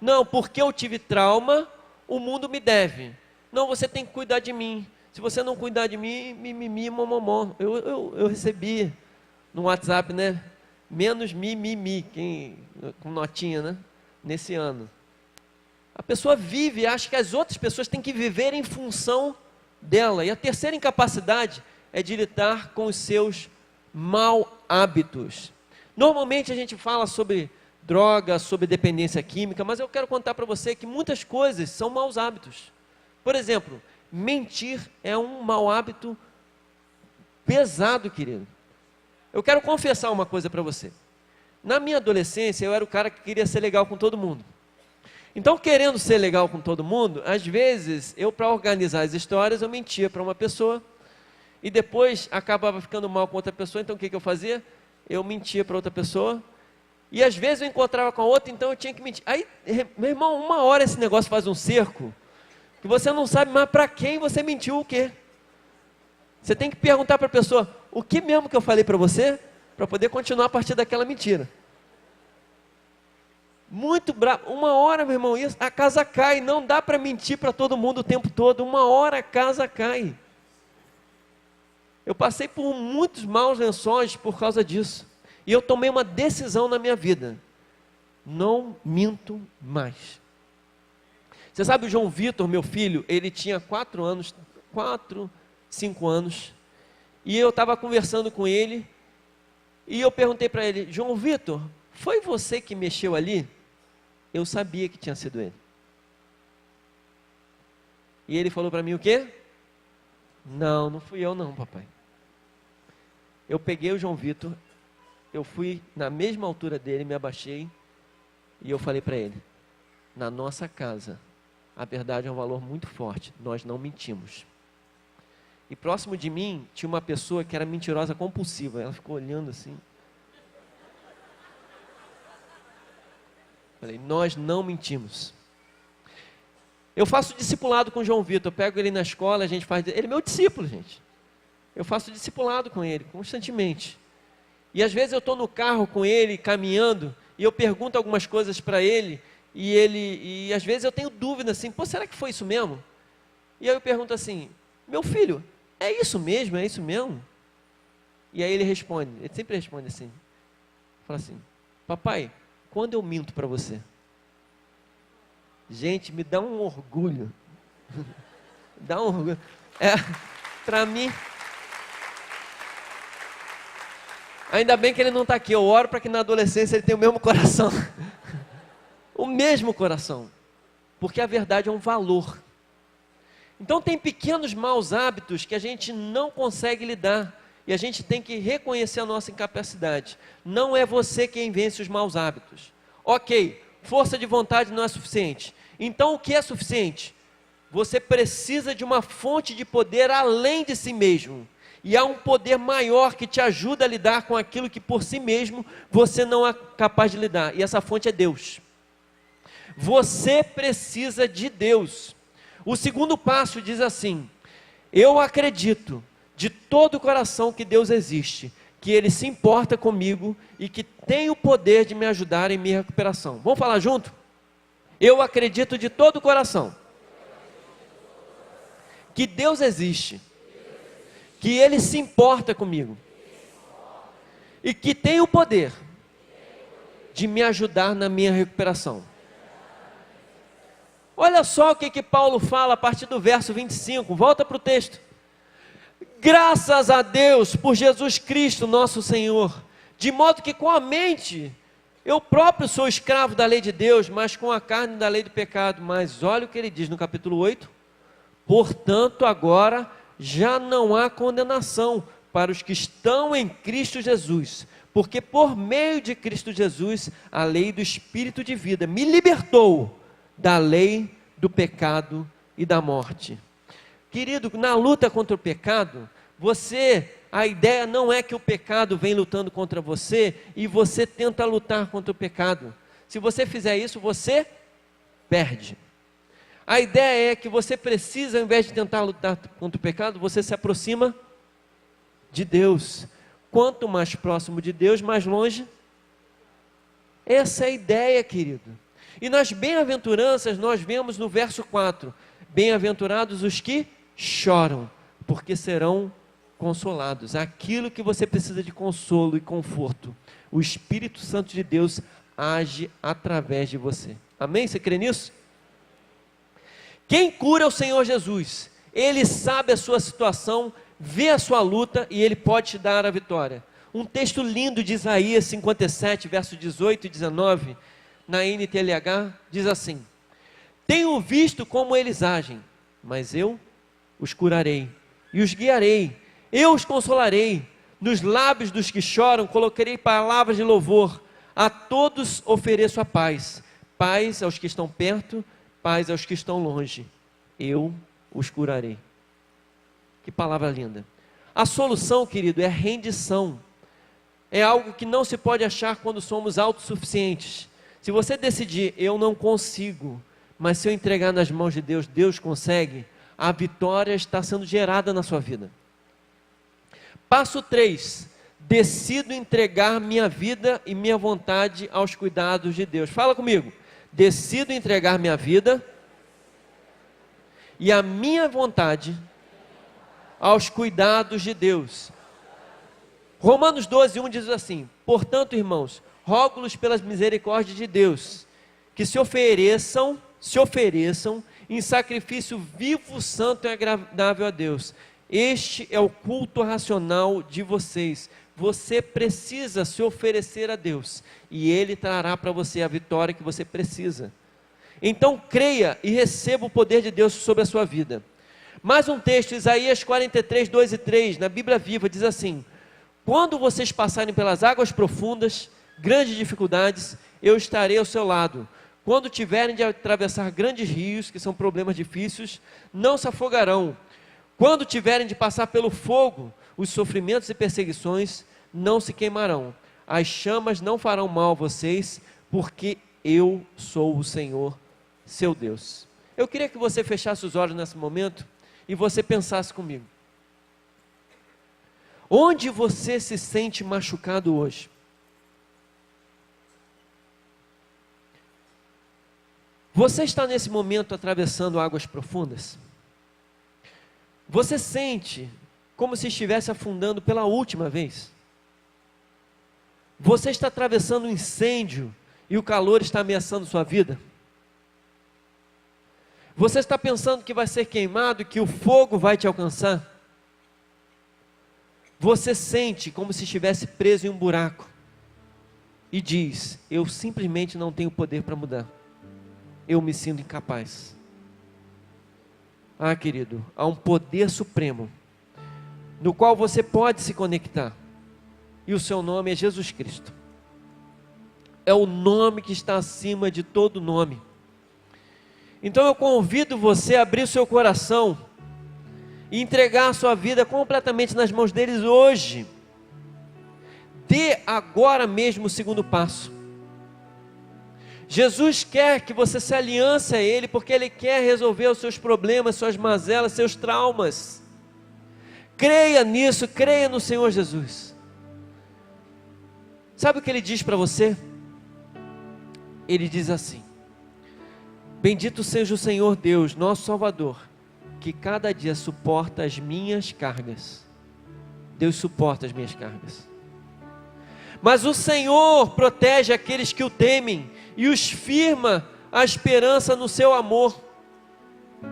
Não, porque eu tive trauma, o mundo me deve. Não, você tem que cuidar de mim. Se você não cuidar de mim, mimimi, momomó. Eu recebi no WhatsApp, né? Menos mimimi, com notinha, né? Nesse ano. A pessoa vive e acha que as outras pessoas têm que viver em função dela. E a terceira incapacidade é de lidar com os seus maus hábitos. Normalmente a gente fala sobre droga, sobre dependência química, mas eu quero contar para você que muitas coisas são maus hábitos. Por exemplo, mentir é um mau hábito pesado, querido. Eu quero confessar uma coisa para você. Na minha adolescência, eu era o cara que queria ser legal com todo mundo. Então, querendo ser legal com todo mundo, às vezes, para organizar as histórias, eu mentia para uma pessoa, e depois acabava ficando mal com outra pessoa. Então, o que eu fazia? Eu mentia para outra pessoa, e às vezes eu encontrava com a outra, então eu tinha que mentir. Aí, meu irmão, uma hora esse negócio faz um cerco, que você não sabe mais para quem você mentiu o quê. Você tem que perguntar para a pessoa, o que mesmo que eu falei para você, para poder continuar a partir daquela mentira. Muito bravo. Uma hora, meu irmão, a casa cai. Não dá para mentir para todo mundo o tempo todo. Uma hora a casa cai. Eu passei por muitos maus lençóis por causa disso. E eu tomei uma decisão na minha vida. Não minto mais. Você sabe, o João Vitor, meu filho, ele tinha 5 anos, e eu estava conversando com ele, e eu perguntei para ele, João Vitor, foi você que mexeu ali? Eu sabia que tinha sido ele. E ele falou para mim o quê? Não, não fui eu não, papai. Eu peguei o João Vitor, eu fui na mesma altura dele, me abaixei, e eu falei para ele, na nossa casa, a verdade é um valor muito forte, nós não mentimos. E próximo de mim, tinha uma pessoa que era mentirosa compulsiva, ela ficou olhando assim. Falei, nós não mentimos. Eu faço discipulado com o João Vitor, eu pego ele na escola, a gente faz, ele é meu discípulo, gente. Eu faço discipulado com ele, constantemente. E às vezes eu estou no carro com ele, caminhando, e eu pergunto algumas coisas para ele, e às vezes eu tenho dúvida assim, pô, será que foi isso mesmo? E aí eu pergunto assim, meu filho, é isso mesmo? É isso mesmo? E aí ele responde, ele sempre responde assim, fala assim, papai, quando eu minto para você? Gente, me dá um orgulho. Dá um orgulho. Para mim, ainda bem que ele não está aqui, eu oro para que na adolescência ele tenha o mesmo coração. O mesmo coração. Porque a verdade é um valor. Então tem pequenos maus hábitos que a gente não consegue lidar. E a gente tem que reconhecer a nossa incapacidade. Não é você quem vence os maus hábitos. Ok, força de vontade não é suficiente. Então o que é suficiente? Você precisa de uma fonte de poder além de si mesmo. E há um poder maior que te ajuda a lidar com aquilo que por si mesmo você não é capaz de lidar. E essa fonte é Deus. Você precisa de Deus. O segundo passo diz assim, eu acredito de todo o coração que Deus existe, que Ele se importa comigo e que tem o poder de me ajudar em minha recuperação. Vamos falar junto? Eu acredito de todo o coração que Deus existe, que Ele se importa comigo e que tem o poder de me ajudar na minha recuperação. Olha só o que Paulo fala a partir do verso 25, volta para o texto. Graças a Deus por Jesus Cristo nosso Senhor, de modo que com a mente, eu próprio sou escravo da lei de Deus, mas com a carne da lei do pecado. Mas olha o que ele diz no capítulo 8, portanto agora já não há condenação para os que estão em Cristo Jesus, porque por meio de Cristo Jesus, a lei do Espírito de vida me libertou da lei do pecado e da morte. Querido, na luta contra o pecado, a ideia não é que o pecado vem lutando contra você e você tenta lutar contra o pecado. Se você fizer isso, você perde. A ideia é que você precisa, ao invés de tentar lutar contra o pecado, você se aproxima de Deus. Quanto mais próximo de Deus, mais longe. Essa é a ideia, querido. E nas bem-aventuranças, nós vemos no verso 4, bem-aventurados os que choram, porque serão consolados. Aquilo que você precisa de consolo e conforto, o Espírito Santo de Deus age através de você. Amém? Você crê nisso? Quem cura é o Senhor Jesus. Ele sabe a sua situação, vê a sua luta e Ele pode te dar a vitória. Um texto lindo de Isaías 57, verso 18 e 19, na NTLH, diz assim: tenho visto como eles agem, mas eu os curarei e os guiarei, eu os consolarei. Nos lábios dos que choram colocarei palavras de louvor, a todos ofereço a paz, paz aos que estão perto, paz aos que estão longe, eu os curarei. Que palavra linda. A solução, querido, é rendição. É algo que não se pode achar quando somos autossuficientes. Se você decidir, eu não consigo, mas se eu entregar nas mãos de Deus, Deus consegue, a vitória está sendo gerada na sua vida. Passo 3, decido entregar minha vida e minha vontade aos cuidados de Deus. Fala comigo, decido entregar minha vida e a minha vontade aos cuidados de Deus. Romanos 12, 1 diz assim: portanto, irmãos, rogo-lhes pelas misericórdias de Deus, que se ofereçam em sacrifício vivo, santo e agradável a Deus. Este é o culto racional de vocês. Você precisa se oferecer a Deus, e Ele trará para você a vitória que você precisa. Então creia e receba o poder de Deus sobre a sua vida. Mais um texto, Isaías 43, 2 e 3, na Bíblia Viva, diz assim: quando vocês passarem pelas águas profundas, grandes dificuldades, eu estarei ao seu lado. Quando tiverem de atravessar grandes rios, que são problemas difíceis, não se afogarão. Quando tiverem de passar pelo fogo, os sofrimentos e perseguições não se queimarão. As chamas não farão mal a vocês, porque eu sou o Senhor, seu Deus. Eu queria que você fechasse os olhos nesse momento e você pensasse comigo. Onde você se sente machucado hoje? Você está nesse momento atravessando águas profundas? Você sente como se estivesse afundando pela última vez? Você está atravessando um incêndio e o calor está ameaçando sua vida? Você está pensando que vai ser queimado e que o fogo vai te alcançar? Você sente como se estivesse preso em um buraco e diz: eu simplesmente não tenho poder para mudar, eu me sinto incapaz. Ah, querido, há um poder supremo no qual você pode se conectar, e o seu nome é Jesus Cristo. É o nome que está acima de todo nome. Então eu convido você a abrir o seu coração e entregar a sua vida completamente nas mãos deles hoje. Dê agora mesmo o segundo passo. Jesus quer que você se aliance a Ele, porque Ele quer resolver os seus problemas, suas mazelas, seus traumas. Creia nisso, creia no Senhor Jesus. Sabe o que Ele diz para você? Ele diz assim: bendito seja o Senhor Deus, nosso Salvador, que cada dia suporta as minhas cargas. Deus suporta as minhas cargas. Mas o Senhor protege aqueles que o temem e os firma a esperança no seu amor.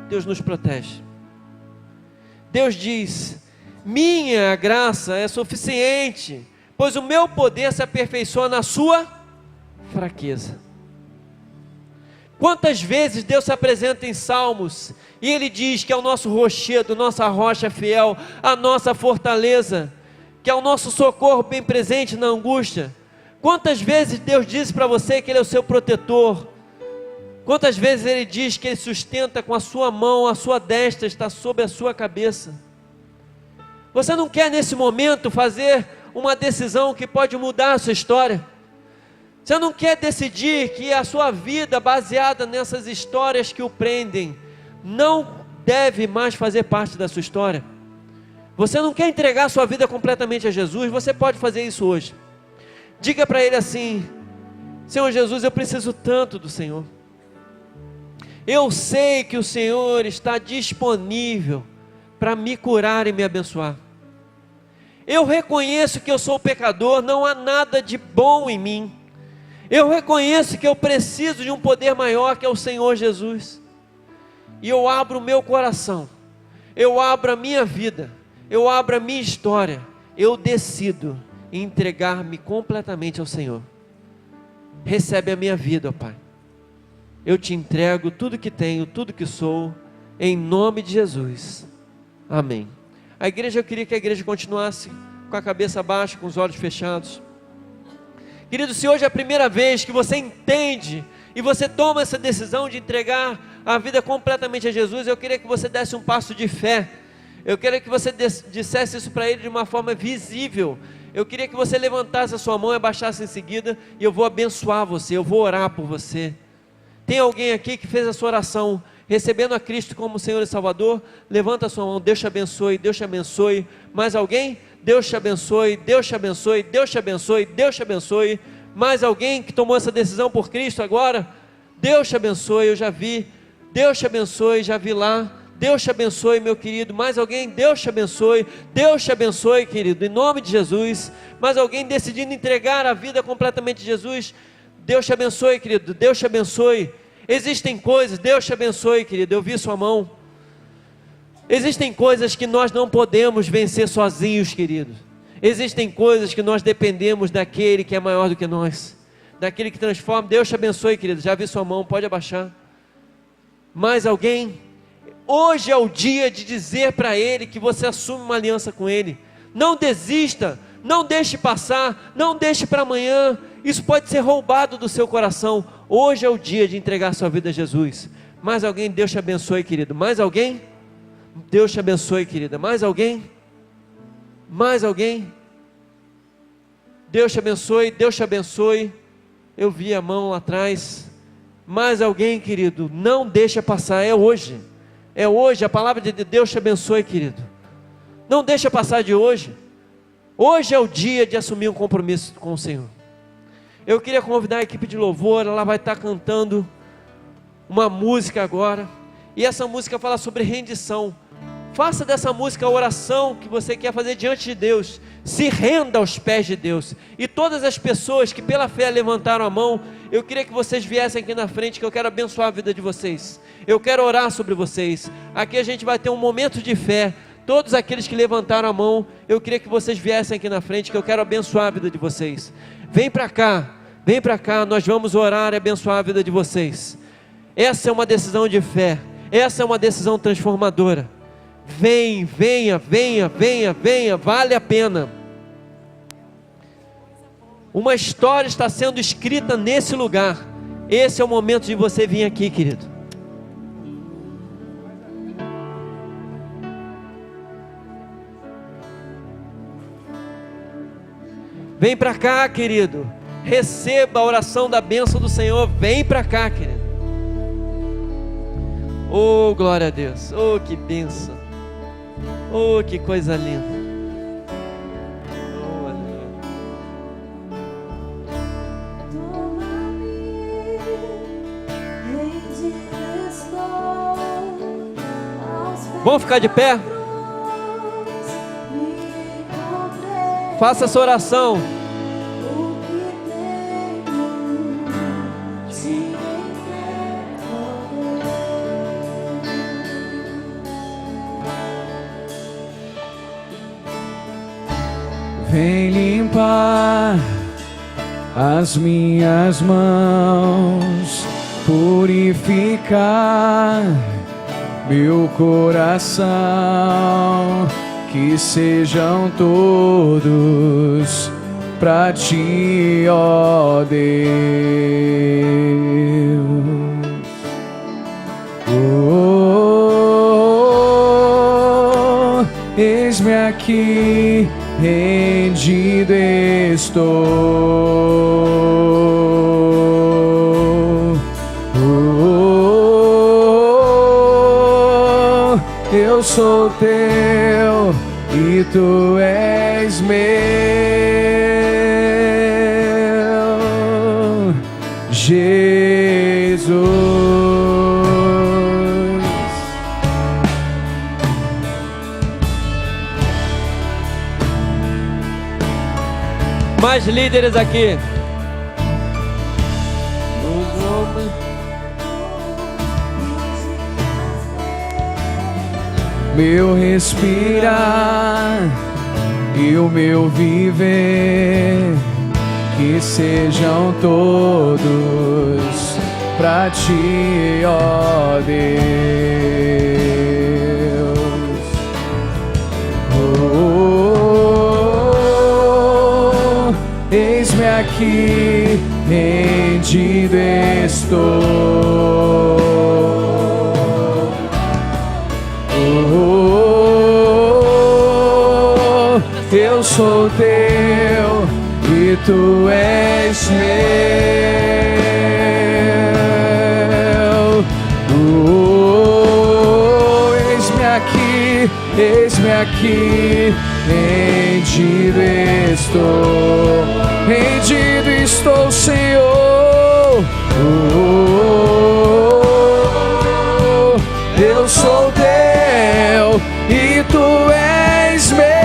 Deus nos protege. Deus diz: minha graça é suficiente, pois o meu poder se aperfeiçoa na sua fraqueza. Quantas vezes Deus se apresenta em Salmos e Ele diz que é o nosso rochedo, nossa rocha fiel, a nossa fortaleza, que é o nosso socorro bem presente na angústia. Quantas vezes Deus diz para você que Ele é o seu protetor? Quantas vezes Ele diz que Ele sustenta com a sua mão, a sua destra está sobre a sua cabeça? Você não quer nesse momento fazer uma decisão que pode mudar a sua história? Você não quer decidir que a sua vida baseada nessas histórias que o prendem não deve mais fazer parte da sua história? Você não quer entregar a sua vida completamente a Jesus? Você pode fazer isso hoje. Diga para Ele assim: Senhor Jesus, eu preciso tanto do Senhor. Eu sei que o Senhor está disponível para me curar e me abençoar. Eu reconheço que eu sou pecador, não há nada de bom em mim. Eu reconheço que eu preciso de um poder maior, que é o Senhor Jesus. E eu abro o meu coração, eu abro a minha vida, eu abro a minha história. Eu decido entregar-me completamente ao Senhor. Recebe a minha vida, ó Pai. Eu te entrego tudo que tenho, tudo que sou, em nome de Jesus. Amém. A igreja, eu queria que a igreja continuasse com a cabeça baixa, com os olhos fechados. Querido, se hoje é a primeira vez que você entende e você toma essa decisão de entregar a vida completamente a Jesus, eu queria que você desse um passo de fé. Eu queria que você dissesse isso para Ele de uma forma visível. Eu queria que você levantasse a sua mão e abaixasse em seguida, e eu vou abençoar você, eu vou orar por você. Tem alguém aqui que fez a sua oração, recebendo a Cristo como Senhor e Salvador? Levanta a sua mão. Deus te abençoe, Deus te abençoe. Mais alguém? Deus te abençoe, Deus te abençoe, Deus te abençoe, Deus te abençoe. Mais alguém que tomou essa decisão por Cristo agora? Deus te abençoe, eu já vi. Deus te abençoe, já vi lá. Deus te abençoe, meu querido. Mais alguém? Deus te abençoe, Deus te abençoe, querido, em nome de Jesus. Mais alguém decidindo entregar a vida completamente a Jesus? Deus te abençoe, querido, Deus te abençoe. Existem coisas, Deus te abençoe, querido, eu vi sua mão. Existem coisas que nós não podemos vencer sozinhos, querido. Existem coisas que nós dependemos daquele que é maior do que nós, daquele que transforma. Deus te abençoe, querido, já vi sua mão, pode abaixar. Mais alguém? Hoje é o dia de dizer para Ele que você assume uma aliança com Ele. Não desista, não deixe passar, não deixe para amanhã. Isso pode ser roubado do seu coração. Hoje é o dia de entregar sua vida a Jesus. Mais alguém? Deus te abençoe, querido. Mais alguém? Deus te abençoe, querida. Mais alguém? Mais alguém? Deus te abençoe, Deus te abençoe. Eu vi a mão lá atrás. Mais alguém, querido? Não deixa passar, é hoje. É hoje, a palavra de Deus te abençoe, querido. Não deixa passar de hoje. Hoje é o dia de assumir um compromisso com o Senhor. Eu queria convidar a equipe de louvor, ela vai estar cantando uma música agora, e essa música fala sobre rendição. Faça dessa música a oração que você quer fazer diante de Deus, se renda aos pés de Deus, e todas as pessoas que pela fé levantaram a mão, eu queria que vocês viessem aqui na frente, que eu quero abençoar a vida de vocês, eu quero orar sobre vocês. Aqui a gente vai ter um momento de fé. Todos aqueles que levantaram a mão, eu queria que vocês viessem aqui na frente, que eu quero abençoar a vida de vocês. Vem para cá, nós vamos orar e abençoar a vida de vocês. Essa é uma decisão de fé, essa é uma decisão transformadora. Venha, vale a pena. Uma história está sendo escrita nesse lugar. Esse é o momento de você vir aqui, querido. Vem para cá, querido. Receba a oração da bênção do Senhor. Vem para cá, querido. Oh, glória a Deus. Oh, que bênção. Oh, que coisa linda. Oh, aleluia. Vamos ficar de pé? Faça essa oração. vem limpar as minhas mãos, purificar meu coração, que sejam todos pra ti, ó Deus. Oh, eis-me aqui, rendido estou. Oh, eu sou teu e tu és meu, Jesus. Mais líderes aqui. Meu respirar e o meu viver, que sejam todos pra ti, ó Deus. Oh, eis-me aqui, rendido estou. Eu sou teu e tu és meu. Eis-me aqui, rendido estou, Senhor. Eu sou teu e tu és meu.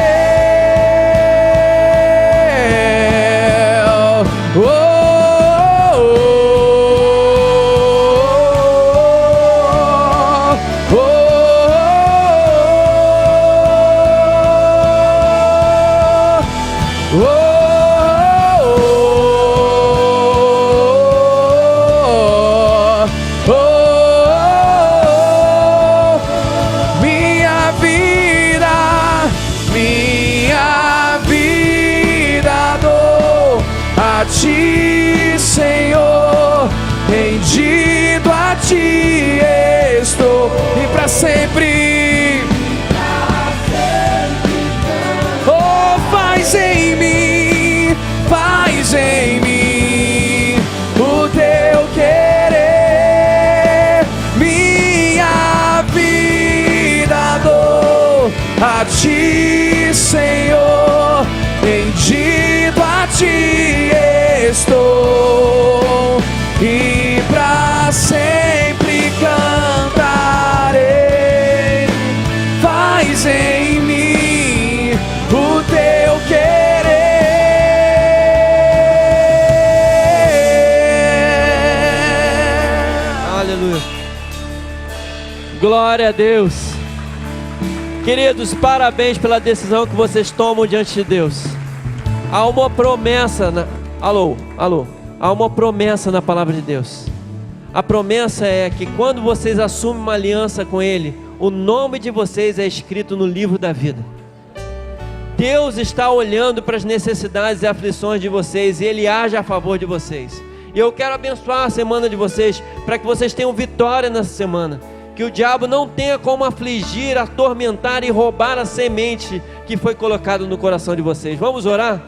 Rendido a ti estou, e para sempre. Oh, faz em mim o teu querer. Minha vida dou a ti, Senhor. Rendido a ti estou, e pra sempre cantarei. Faz em mim o teu querer. Aleluia. Glória a Deus. Queridos, parabéns pela decisão que vocês tomam diante de Deus. Há uma promessa Alô. Há uma promessa na palavra de Deus. A promessa é que quando vocês assumem uma aliança com Ele, o nome de vocês é escrito no livro da vida. Deus está olhando para as necessidades e aflições de vocês, e Ele age a favor de vocês. E eu quero abençoar a semana de vocês, para que vocês tenham vitória nessa semana. Que o diabo não tenha como afligir, atormentar e roubar a semente que foi colocada no coração de vocês. Vamos orar?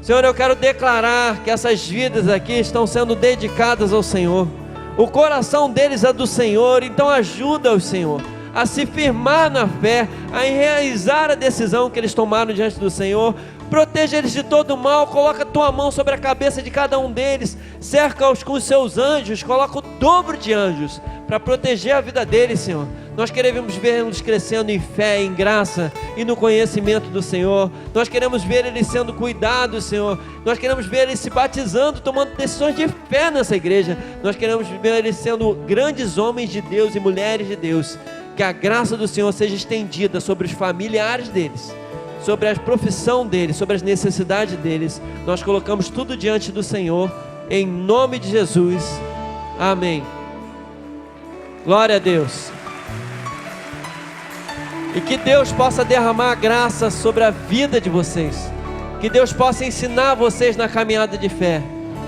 Senhor, eu quero declarar que essas vidas aqui estão sendo dedicadas ao Senhor. O coração deles é do Senhor, então ajuda-os, Senhor, a se firmar na fé, a realizar a decisão que eles tomaram diante do Senhor. Proteja eles de todo mal, coloca a tua mão sobre a cabeça de cada um deles, cerca-os com os seus anjos, coloca o dobro de anjos para proteger a vida deles, Senhor. Nós queremos vê-los crescendo em fé, em graça e no conhecimento do Senhor. Nós queremos ver eles sendo cuidados, Senhor. Nós queremos ver eles se batizando, tomando decisões de fé nessa igreja. Nós queremos ver eles sendo grandes homens de Deus e mulheres de Deus. Que a graça do Senhor seja estendida sobre os familiares deles, sobre a profissão deles, sobre as necessidades deles. Nós colocamos tudo diante do Senhor, em nome de Jesus. Amém. Glória a Deus. E que Deus possa derramar graça sobre a vida de vocês. Que Deus possa ensinar vocês na caminhada de fé.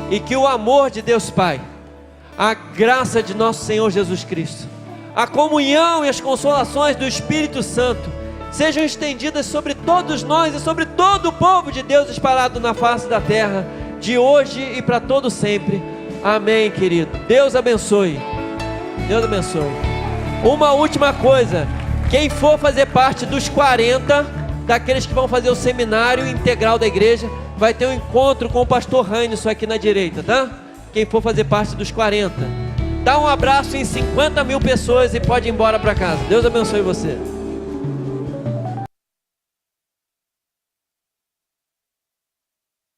E que o amor de Deus Pai, a graça de nosso Senhor Jesus Cristo, a comunhão e as consolações do Espírito Santo sejam estendidas sobre todos nós e sobre todo o povo de Deus espalhado na face da terra, de hoje e para todo sempre. Amém, querido. Deus abençoe. Deus abençoe. Uma última coisa: quem for fazer parte dos 40, daqueles que vão fazer o seminário integral da igreja, vai ter um encontro com o pastor Rainison aqui na direita, tá? Quem for fazer parte dos 40, dá um abraço em 50 mil pessoas e pode ir embora para casa. Deus abençoe você.